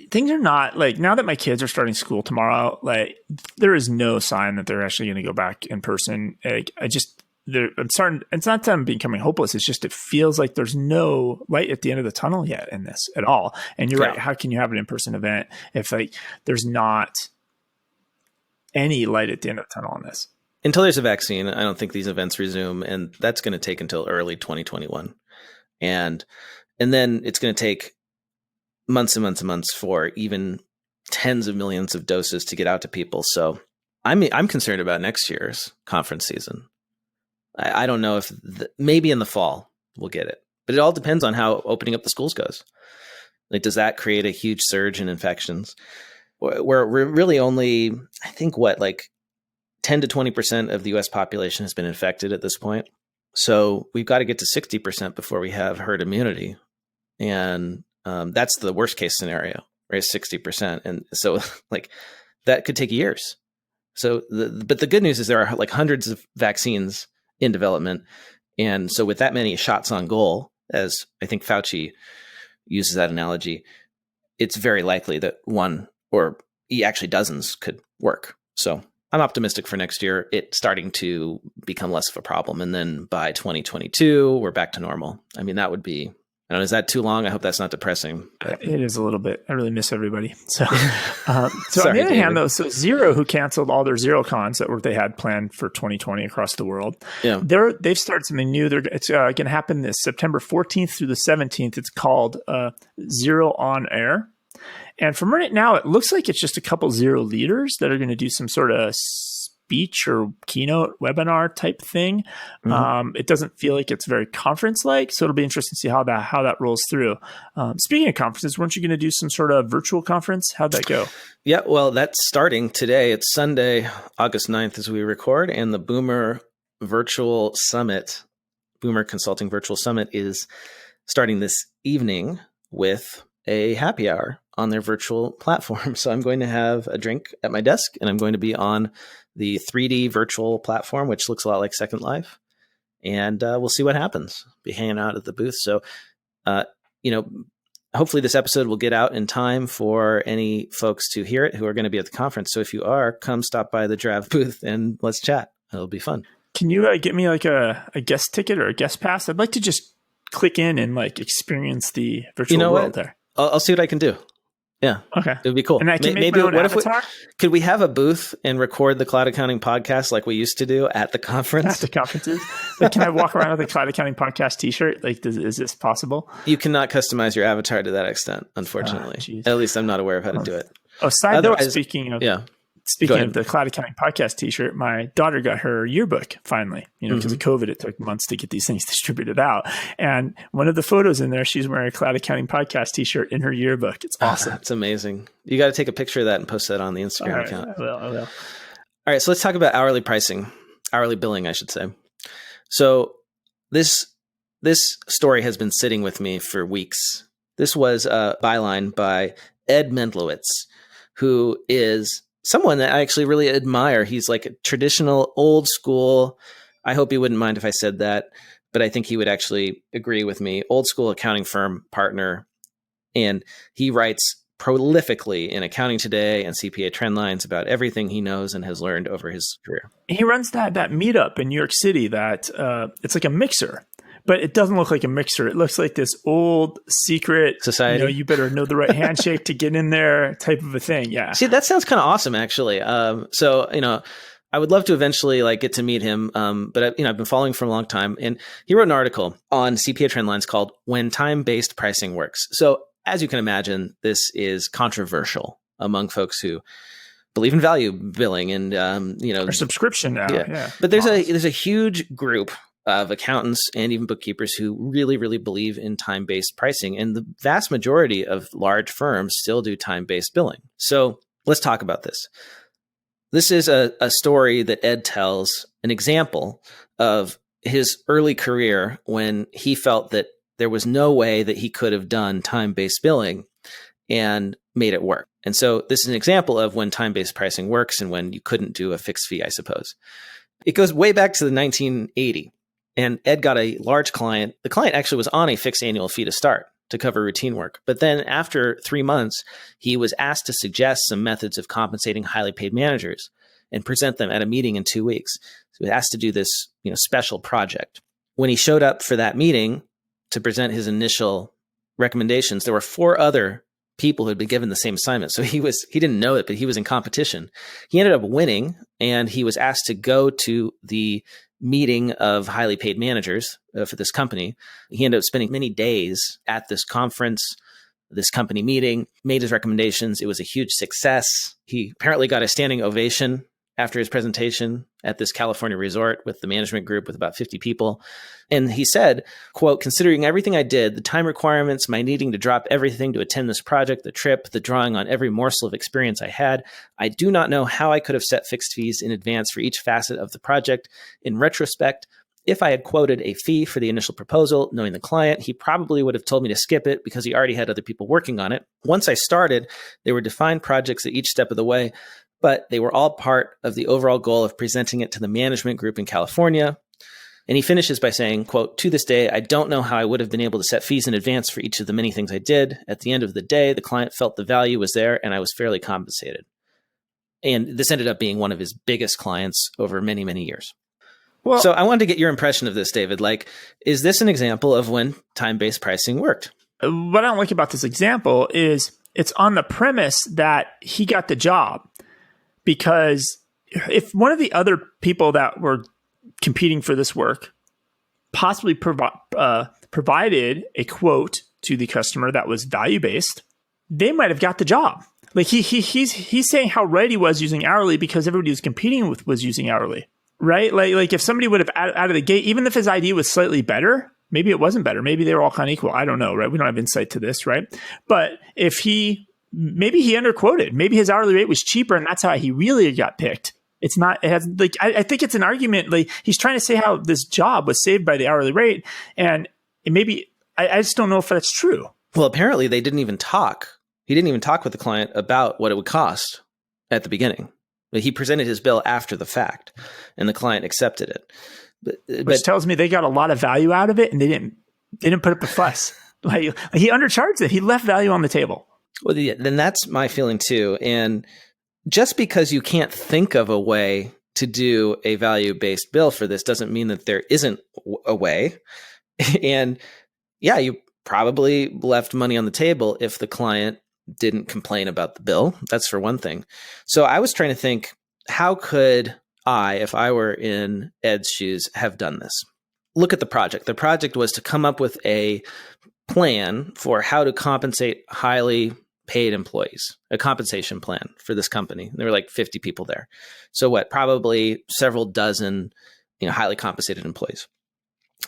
Things are not like, now that my kids are starting school tomorrow, like there is no sign that they're actually going to go back in person. Like, I'm starting, it's not that I'm becoming hopeless. It's just, it feels like there's no light at the end of the tunnel yet in this at all. And you're right. How can you have an in-person event if like there's not any light at the end of the tunnel on this? Until there's a vaccine, I don't think these events resume, and that's going to take until early 2021. And then it's going to take months and months and months for even tens of millions of doses to get out to people. So I'm concerned about next year's conference season. I don't know if maybe in the fall we'll get it, but it all depends on how opening up the schools goes. Like, does that create a huge surge in infections? We're really only, I think, 10 to 20% of the U.S. population has been infected at this point. So we've got to get to 60% before we have herd immunity. And that's the worst case scenario, right? 60%. And so like that could take years. So, but the good news is there are like hundreds of vaccines in development. And so with that many shots on goal, as I think Fauci uses that analogy, it's very likely that one or actually dozens could work. So I'm optimistic for next year, it starting to become less of a problem. And then by 2022, we're back to normal. I mean, that would be, I don't know, is that too long? I hope that's not depressing. It is a little bit. I really miss everybody. So, Sorry, on the other hand, though, so Xero, who canceled all their Xero cons that they had planned for 2020 across the world, they've started something new. It's going to happen this September 14th through the 17th. It's called Xero On Air. And from right now, it looks like it's just a couple Xero leaders that are going to do some sort of speech or keynote webinar type thing. Mm-hmm. It doesn't feel like it's very conference-like, so it'll be interesting to see how that rolls through. Speaking of conferences, weren't you going to do some sort of virtual conference? How'd that go? Yeah, well, that's starting today. It's Sunday, August 9th as we record, and the Boomer Virtual Summit, Boomer Consulting Virtual Summit is starting this evening with a happy hour on their virtual platform. So I'm going to have a drink at my desk, and I'm going to be on the 3D virtual platform, which looks a lot like Second Life. And we'll see what happens. Be hanging out at the booth. So, hopefully this episode will get out in time for any folks to hear it who are going to be at the conference. So if you are, come stop by the Drav booth and let's chat. It'll be fun. Can you get me like a guest ticket or a guest pass? I'd like to just click in and like experience the virtual world there. I'll see what I can do. Yeah. Okay. It would be cool. And I can make my own avatar? Could we have a booth and record the Cloud Accounting podcast like we used to do at the conference? At the conferences? Like, can I walk around with a Cloud Accounting podcast t-shirt? Like, is this possible? You cannot customize your avatar to that extent, unfortunately. At least I'm not aware of how to do it. Oh, side note, speaking of the Cloud Accounting podcast t-shirt, my daughter got her yearbook finally, because of COVID, it took months to get these things distributed out. And one of the photos in there, she's wearing a Cloud Accounting podcast t-shirt in her yearbook. It's awesome. It's amazing. You got to take a picture of that and post that on the Instagram account. I will. All right. So let's talk about hourly pricing, hourly billing, I should say. So this story has been sitting with me for weeks. This was a byline by Ed Mendlowitz, who is someone that I actually really admire. He's like a traditional, old school. I hope he wouldn't mind if I said that, but I think he would actually agree with me. Old school accounting firm partner. And he writes prolifically in Accounting Today and CPA Trendlines about everything he knows and has learned over his career. He runs that meetup in New York City that it's like a mixer. But it doesn't look like a mixer. It looks like this old secret society. You better know the right handshake to get in there type of a thing. Yeah. See, that sounds kind of awesome, actually. So I would love to eventually get to meet him. But I've been following for a long time, and he wrote an article on CPA Trendlines called "When Time-Based Pricing Works." So as you can imagine, this is controversial among folks who believe in value billing and or subscription now. Yeah. But there's a huge group of accountants and even bookkeepers who really, really believe in time-based pricing. And the vast majority of large firms still do time-based billing. So let's talk about this. This is a story that Ed tells, an example of his early career when he felt that there was no way that he could have done time-based billing and made it work. And so this is an example of when time-based pricing works and when you couldn't do a fixed fee, I suppose. It goes way back to the 1980. And Ed got a large client. The client actually was on a fixed annual fee to start to cover routine work. But then after 3 months, he was asked to suggest some methods of compensating highly paid managers and present them at a meeting in 2 weeks. So he was asked to do this, special project. When he showed up for that meeting to present his initial recommendations, there were 4 other people who had been given the same assignment. So he didn't know it, but he was in competition. He ended up winning, and he was asked to go to the meeting of highly paid managers for this company. He ended up spending many days at this conference, this company meeting, made his recommendations. It was a huge success. He apparently got a standing ovation after his presentation at this California resort with the management group with about 50 people. And he said, quote, "Considering everything I did, the time requirements, my needing to drop everything to attend this project, the trip, the drawing on every morsel of experience I had, I do not know how I could have set fixed fees in advance for each facet of the project. In retrospect, if I had quoted a fee for the initial proposal, knowing the client, he probably would have told me to skip it because he already had other people working on it. Once I started, there were defined projects at each step of the way, but they were all part of the overall goal of presenting it to the management group in California." And he finishes by saying, quote, "To this day, I don't know how I would have been able to set fees in advance for each of the many things I did. At the end of the day, the client felt the value was there and I was fairly compensated." And this ended up being one of his biggest clients over many, many years. Well, so I wanted to get your impression of this, David. Is this an example of when time-based pricing worked? What I don't like about this example is it's on the premise that he got the job. Because if one of the other people that were competing for this work possibly provided a quote to the customer that was value-based, they might have got the job. He's saying how right he was using hourly because everybody he was competing with was using hourly, right? Like if somebody would have out of the gate, even if his idea was slightly better, maybe it wasn't better. Maybe they were all kind of equal. I don't know, right? We don't have insight to this, right? But maybe he underquoted. Maybe his hourly rate was cheaper, and that's how he really got picked. It's not. It has I think it's an argument. He's trying to say how this job was saved by the hourly rate, and maybe I just don't know if that's true. Well, apparently they didn't even talk. He didn't even talk with the client about what it would cost at the beginning. He presented his bill after the fact, and the client accepted it. Which tells me they got a lot of value out of it, and they didn't put up a fuss. Like he undercharged it. He left value on the table. Well, yeah, then that's my feeling too. And just because you can't think of a way to do a value-based bill for this doesn't mean that there isn't a way. And yeah, you probably left money on the table if the client didn't complain about the bill. That's for one thing. So I was trying to think, how could I, if I were in Ed's shoes, have done this? Look at the project. The project was to come up with a plan for how to compensate highly paid employees, a compensation plan for this company. There were like 50 people there. So what, probably several dozen, highly compensated employees.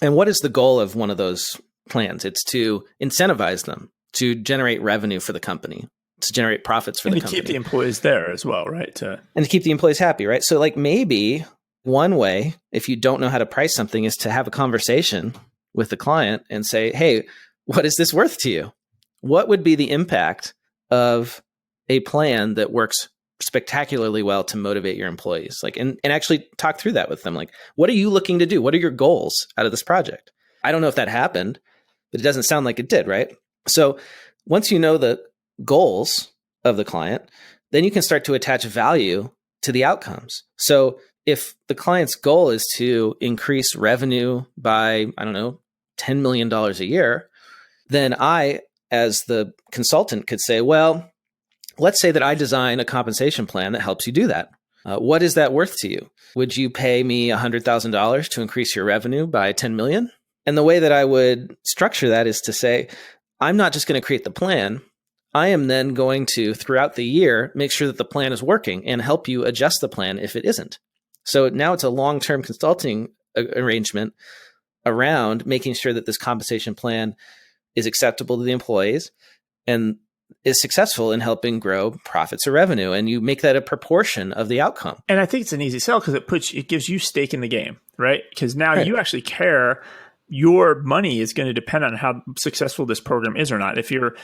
And what is the goal of one of those plans? It's to incentivize them to generate revenue for the company, to generate profits for the company. And to keep the employees there as well, right? And to keep the employees happy, right? So like maybe one way, if you don't know how to price something, is to have a conversation with the client and say, hey, what is this worth to you? What would be the impact of a plan that works spectacularly well to motivate your employees? Like, and actually talk through that with them. Like, what are you looking to do? What are your goals out of this project? I don't know if that happened, but it doesn't sound like it did, right? So once you know the goals of the client, then you can start to attach value to the outcomes. So if the client's goal is to increase revenue by, I don't know, $10 million a year, then I, as the consultant, could say, well, let's say that I design a compensation plan that helps you do that. What is that worth to you? Would you pay me $100,000 to increase your revenue by 10 million? And the way that I would structure that is to say, I'm not just going to create the plan. I am then going to, throughout the year, make sure that the plan is working and help you adjust the plan if it isn't. So now it's a long-term consulting arrangement around making sure that this compensation plan is acceptable to the employees and is successful in helping grow profits or revenue. And you make that a proportion of the outcome. And I think it's an easy sell because it gives you stake in the game, right? Because now you actually care. Your money is going to depend on how successful this program is or not. If you're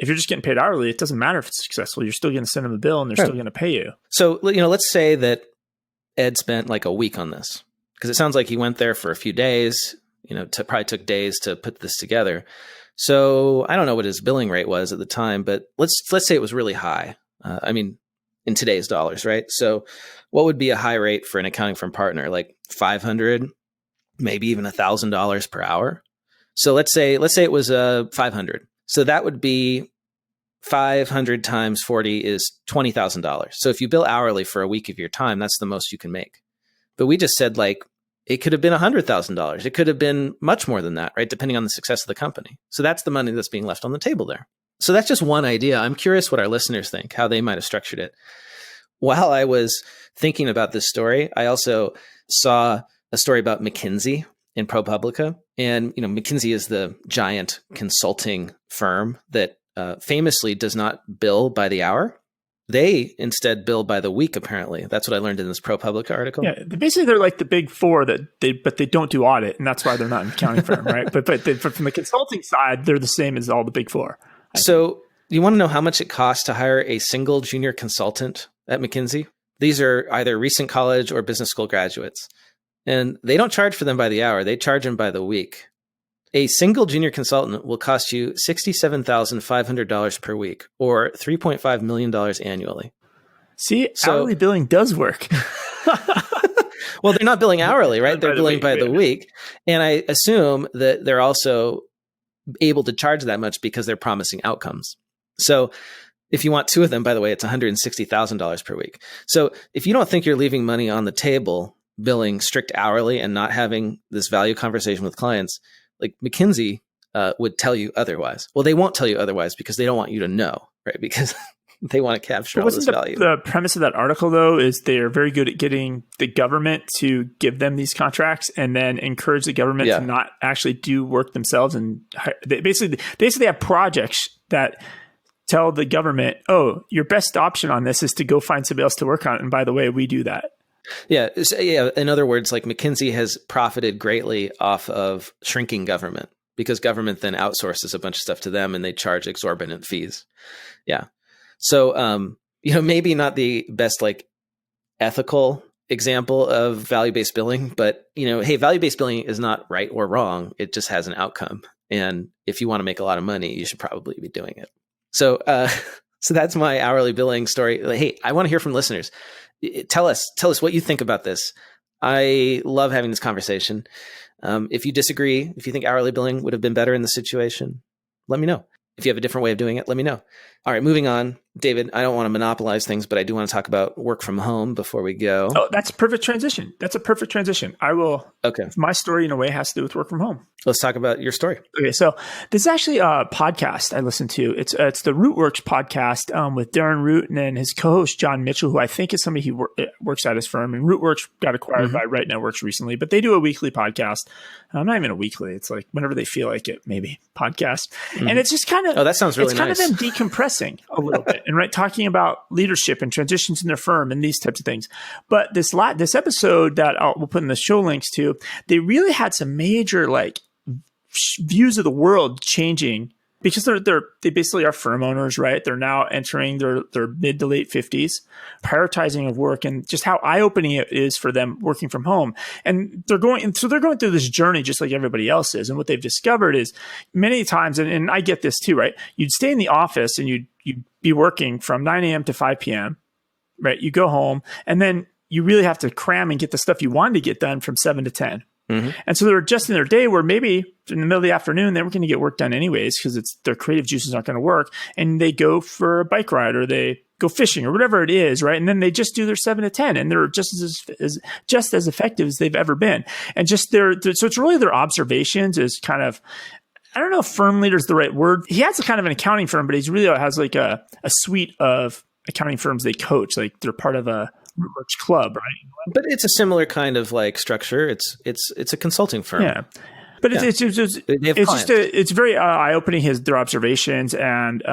just getting paid hourly, it doesn't matter if it's successful. You're still going to send them a bill and they're still going to pay you. So, let's say that Ed spent like a week on this, because it sounds like he went there for a few days, probably took days to put this together. So I don't know what his billing rate was at the time, but let's say it was really high. In today's dollars, right? So what would be a high rate for an accounting firm partner? Like $500, maybe even $1,000 per hour. So let's say it was 500. So that would be 500 times 40 is $20,000. So if you bill hourly for a week of your time, that's the most you can make. But we just said like, it could have been $100,000. It could have been much more than that, right? Depending on the success of the company. So that's the money that's being left on the table there. So that's just one idea. I'm curious what our listeners think, how they might have structured it. While I was thinking about this story, I also saw a story about McKinsey in ProPublica. And, McKinsey is the giant consulting firm that famously does not bill by the hour. They instead bill by the week, apparently. That's what I learned in this ProPublica article. Yeah, basically they're like the big four but they don't do audit, and that's why they're not an accounting firm, right? But from the consulting side, they're the same as all the big four. So you want to know how much it costs to hire a single junior consultant at McKinsey? These are either recent college or business school graduates. And they don't charge for them by the hour. They charge them by the week. A single junior consultant will cost you $67,500 per week, or $3.5 million annually. See, hourly billing does work. Well, they're not billing hourly, right? They're billing by the week. And I assume that they're also able to charge that much because they're promising outcomes. So if you want two of them, by the way, it's $160,000 per week. So if you don't think you're leaving money on the table, billing strict hourly and not having this value conversation with clients, like McKinsey would tell you otherwise. Well, they won't tell you otherwise because they don't want you to know, right? Because they want to capture all this value. The premise of that article, though, is they are very good at getting the government to give them these contracts and then encourage the government to not actually do work themselves. And they basically have projects that tell the government, oh, your best option on this is to go find somebody else to work on it. And by the way, we do that. Yeah. In other words, like McKinsey has profited greatly off of shrinking government because government then outsources a bunch of stuff to them and they charge exorbitant fees. Yeah. So, maybe not the best like ethical example of value-based billing, but hey, value-based billing is not right or wrong. It just has an outcome. And if you want to make a lot of money, you should probably be doing it. So, so that's my hourly billing story. Like, hey, I want to hear from listeners. Tell us what you think about this. I love having this conversation. If you disagree, if you think hourly billing would have been better in the situation, let me know. If you have a different way of doing it, let me know. All right, moving on. David, I don't want to monopolize things, but I do want to talk about work from home before we go. Oh, that's a perfect transition. I will. Okay. My story, in a way, has to do with work from home. Let's talk about your story. Okay, so this is actually a podcast I listen to. It's the Rootworks podcast with Darren Root and then his co-host John Mitchell, who I think is somebody who works at his firm. And Rootworks got acquired by Right Networks recently, but they do a weekly podcast. Not even a weekly. It's like whenever they feel like it, maybe podcast. And it's just kind of that sounds really nice. It's kind of them decompressing a little bit and talking about leadership and transitions in their firm and these types of things. But this episode that we'll put in the show links to, they really had some major views of the world changing because they basically are firm owners, right? They're now entering their mid to late 50s, prioritizing of work and just how eye-opening it is for them working from home. And they're going through this journey just like everybody else is. And what they've discovered is many times, and I get this too, right? You'd stay in the office and you'd be working from 9 a.m. to 5 p.m., right? You go home and then you really have to cram and get the stuff you wanted to get done from 7 to 10. And so they're adjusting their day where maybe in the middle of the afternoon, they were going to get work done anyways because their creative juices aren't going to work. And they go for a bike ride or they go fishing or whatever it is, right? And then they just do their 7 to 10 and they're just as effective as they've ever been. And just so it's really their observations is kind of, I don't know if firm leader is the right word. He has a kind of an accounting firm, but he really has like a suite of accounting firms they coach. Like they're part of a Rootworks club, right? But it's a similar kind of structure. It's a consulting firm. Yeah. But it's very eye-opening their observations and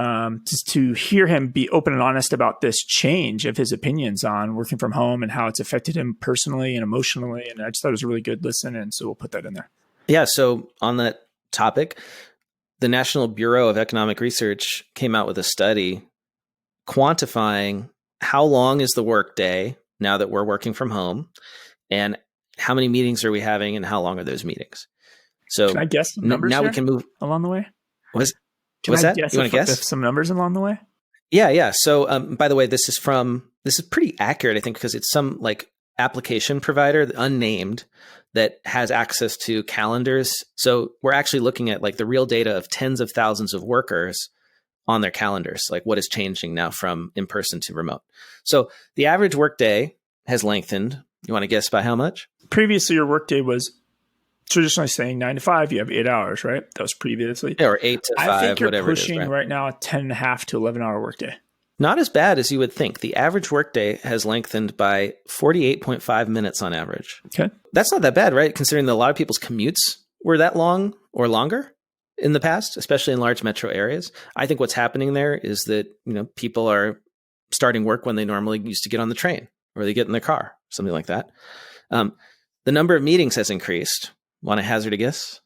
just to hear him be open and honest about this change of his opinions on working from home and how it's affected him personally and emotionally. And I just thought it was a really good listen. And so we'll put that in there. Yeah. So on that topic, the National Bureau of Economic Research came out with a study quantifying how long is the work day now that we're working from home and how many meetings are we having and how long are those meetings? So can I guess some numbers now we can move along the way? What's that? You want to guess some numbers along the way? Yeah. So by the way, this is pretty accurate, I think, because it's some application provider, unnamed, that has access to calendars. So we're actually looking at the real data of tens of thousands of workers on their calendars, what is changing now from in-person to remote. So the average workday has lengthened. You want to guess by how much? Previously, your workday was traditionally saying 9 to 5, you have 8 hours, right? That was previously. Yeah, or 8 to 5, I think you're whatever pushing it is, right now a 10 and a half to 11-hour workday. Not as bad as you would think. The average workday has lengthened by 48.5 minutes on average. Okay. That's not that bad, right? Considering that a lot of people's commutes were that long or longer in the past, especially in large metro areas. I think what's happening there is that, people are starting work when they normally used to get on the train or they get in their car, something like that. The number of meetings has increased. Want to hazard a guess?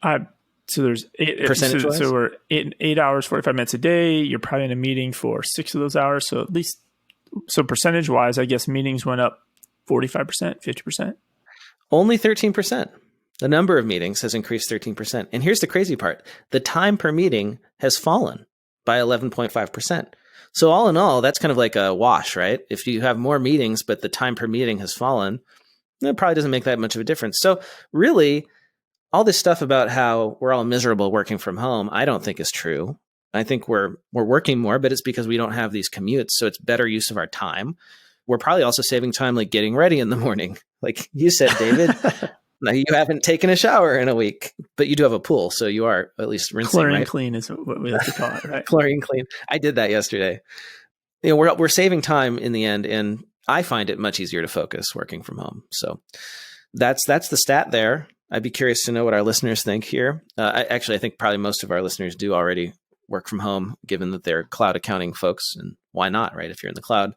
So there's percentage-wise? So we're 8 hours, 45 minutes a day. You're probably in a meeting for 6 of those hours. So at least, percentage-wise, I guess meetings went up 45%, 50%? Only 13%. The number of meetings has increased 13%. And here's the crazy part. The time per meeting has fallen by 11.5%. So all in all, that's kind of like a wash, right? If you have more meetings, but the time per meeting has fallen, it probably doesn't make that much of a difference. So really, all this stuff about how we're all miserable working from home, I don't think is true. I think we're working more, but it's because we don't have these commutes. So it's better use of our time. We're probably also saving time getting ready in the morning. Like you said, David, now you haven't taken a shower in a week, but you do have a pool. So you are at least rinsing, Chlorine right? clean is what we like to call it, right? Chlorine clean. I did that yesterday. We're saving time in the end, and I find it much easier to focus working from home. So that's the stat there. I'd be curious to know what our listeners think here. I think probably most of our listeners do already work from home, given that they're cloud accounting folks. And why not, right? If you're in the cloud.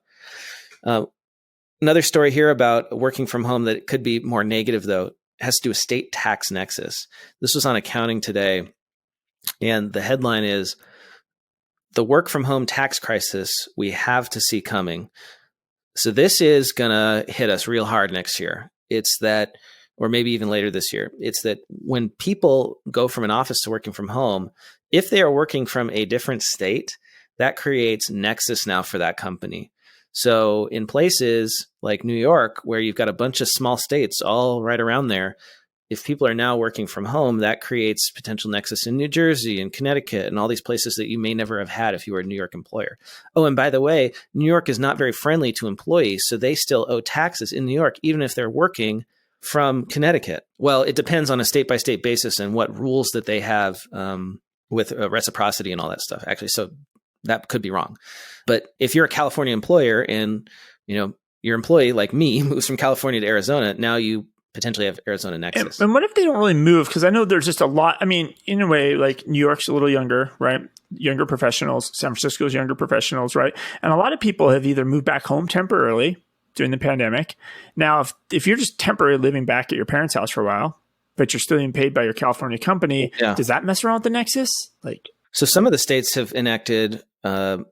Another story here about working from home that could be more negative, though, has to do with state tax nexus. This was on Accounting Today. And the headline is, "The work from home tax crisis we have to see coming." So this is going to hit us real hard next year. It's that or maybe even later this year. It's that when people go from an office to working from home, if they are working from a different state, that creates nexus now for that company. So in places like New York, where you've got a bunch of small states all right around there, if people are now working from home, that creates potential nexus in New Jersey and Connecticut and all these places that you may never have had if you were a New York employer. Oh, and by the way, New York is not very friendly to employees, so they still owe taxes in New York, even if they're working from Connecticut. Well, it depends on a state-by-state basis and what rules that they have with reciprocity and all that stuff, actually. So that could be wrong. But if you're a California employer and your employee, like me, moves from California to Arizona, now you potentially have Arizona nexus. And what if they don't really move? Because I know there's just a lot. I mean, in a way, like New York's a little younger, right? Younger professionals. San Francisco's younger professionals, right? And a lot of people have either moved back home temporarily during the pandemic. Now, if you're just temporarily living back at your parents' house for a while, but you're still being paid by your California company, does that mess around with the nexus? So some of the states have enacted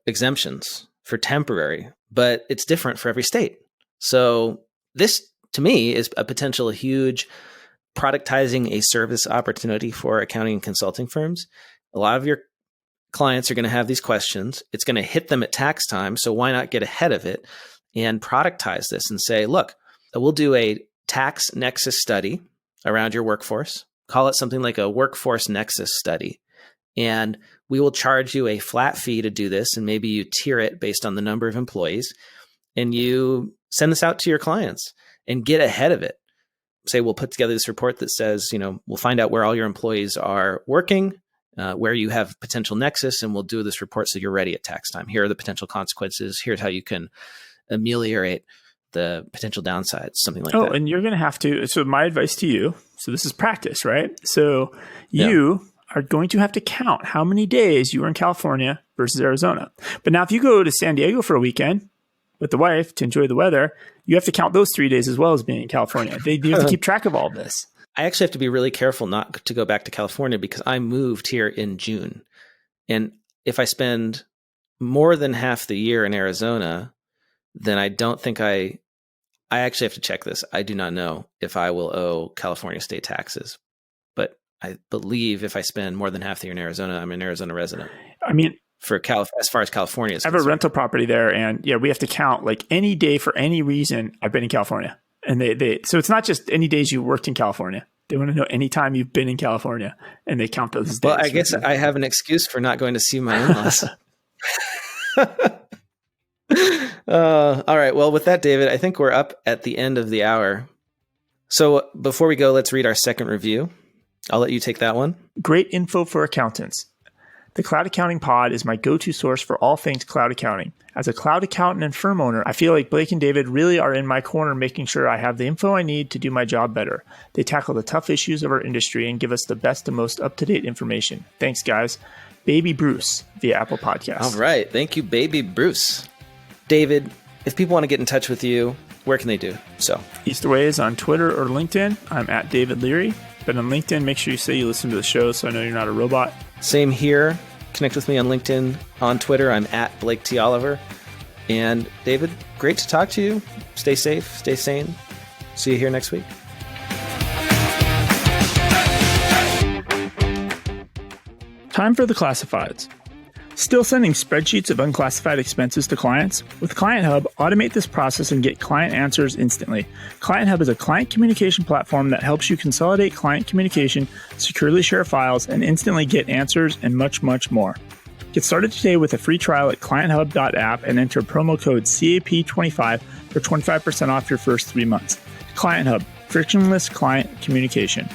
exemptions for temporary, but it's different for every state. So this, to me, is a potential huge productizing a service opportunity for accounting and consulting firms. A lot of your clients are going to have these questions. It's going to hit them at tax time. So why not get ahead of it and productize this and say, look, we'll do a tax nexus study around your workforce. Call it something like a workforce nexus study. And we will charge you a flat fee to do this. And maybe you tier it based on the number of employees. And you send this out to your clients and get ahead of it. Say, we'll put together this report that says, we'll find out where all your employees are working, where you have potential nexus, and we'll do this report so you're ready at tax time. Here are the potential consequences. Here's how you can ameliorate the potential downsides, something like that. Oh, and you're going to have to. So my advice to you, so this is practice, right? So you are going to have to count how many days you were in California versus Arizona. But now if you go to San Diego for a weekend with the wife to enjoy the weather, you have to count those 3 days as well as being in California. You have to keep track of all of this. I actually have to be really careful not to go back to California because I moved here in June. And if I spend more than half the year in Arizona, then I don't think I actually have to check this. I do not know if I will owe California state taxes. But I believe if I spend more than half the year in Arizona, I'm an Arizona resident. I mean, as far as California is I have concerned. a rental property there, and we have to count like any day for any reason I've been in California. And so it's not just any days you worked in California. They want to know any time you've been in California, and they count those days. Well, I guess I have an excuse for not going to see my in-laws. All right. Well, with that, David, I think we're up at the end of the hour. So before we go, let's read our second review. I'll let you take that one. Great info for accountants. The Cloud Accounting Pod is my go-to source for all things cloud accounting. As a cloud accountant and firm owner, I feel like Blake and David really are in my corner making sure I have the info I need to do my job better. They tackle the tough issues of our industry and give us the best and most up-to-date information. Thanks, guys. Baby Bruce via Apple Podcasts. All right. Thank you, Baby Bruce. David, if people want to get in touch with you, where can they do so? Easter way is on Twitter or LinkedIn. I'm at David Leary. But on LinkedIn, make sure you say you listen to the show so I know you're not a robot. Same here. Connect with me on LinkedIn. On Twitter, I'm at Blake T. Oliver. And David, great to talk to you. Stay safe, stay sane. See you here next week. Time for the classifieds. Still sending spreadsheets of unclassified expenses to clients? With Client Hub, automate this process and get client answers instantly. Client Hub is a client communication platform that helps you consolidate client communication, securely share files, and instantly get answers and much, much more. Get started today with a free trial at clienthub.app and enter promo code CAP25 for 25% off your first 3 months. Client Hub, frictionless client communication.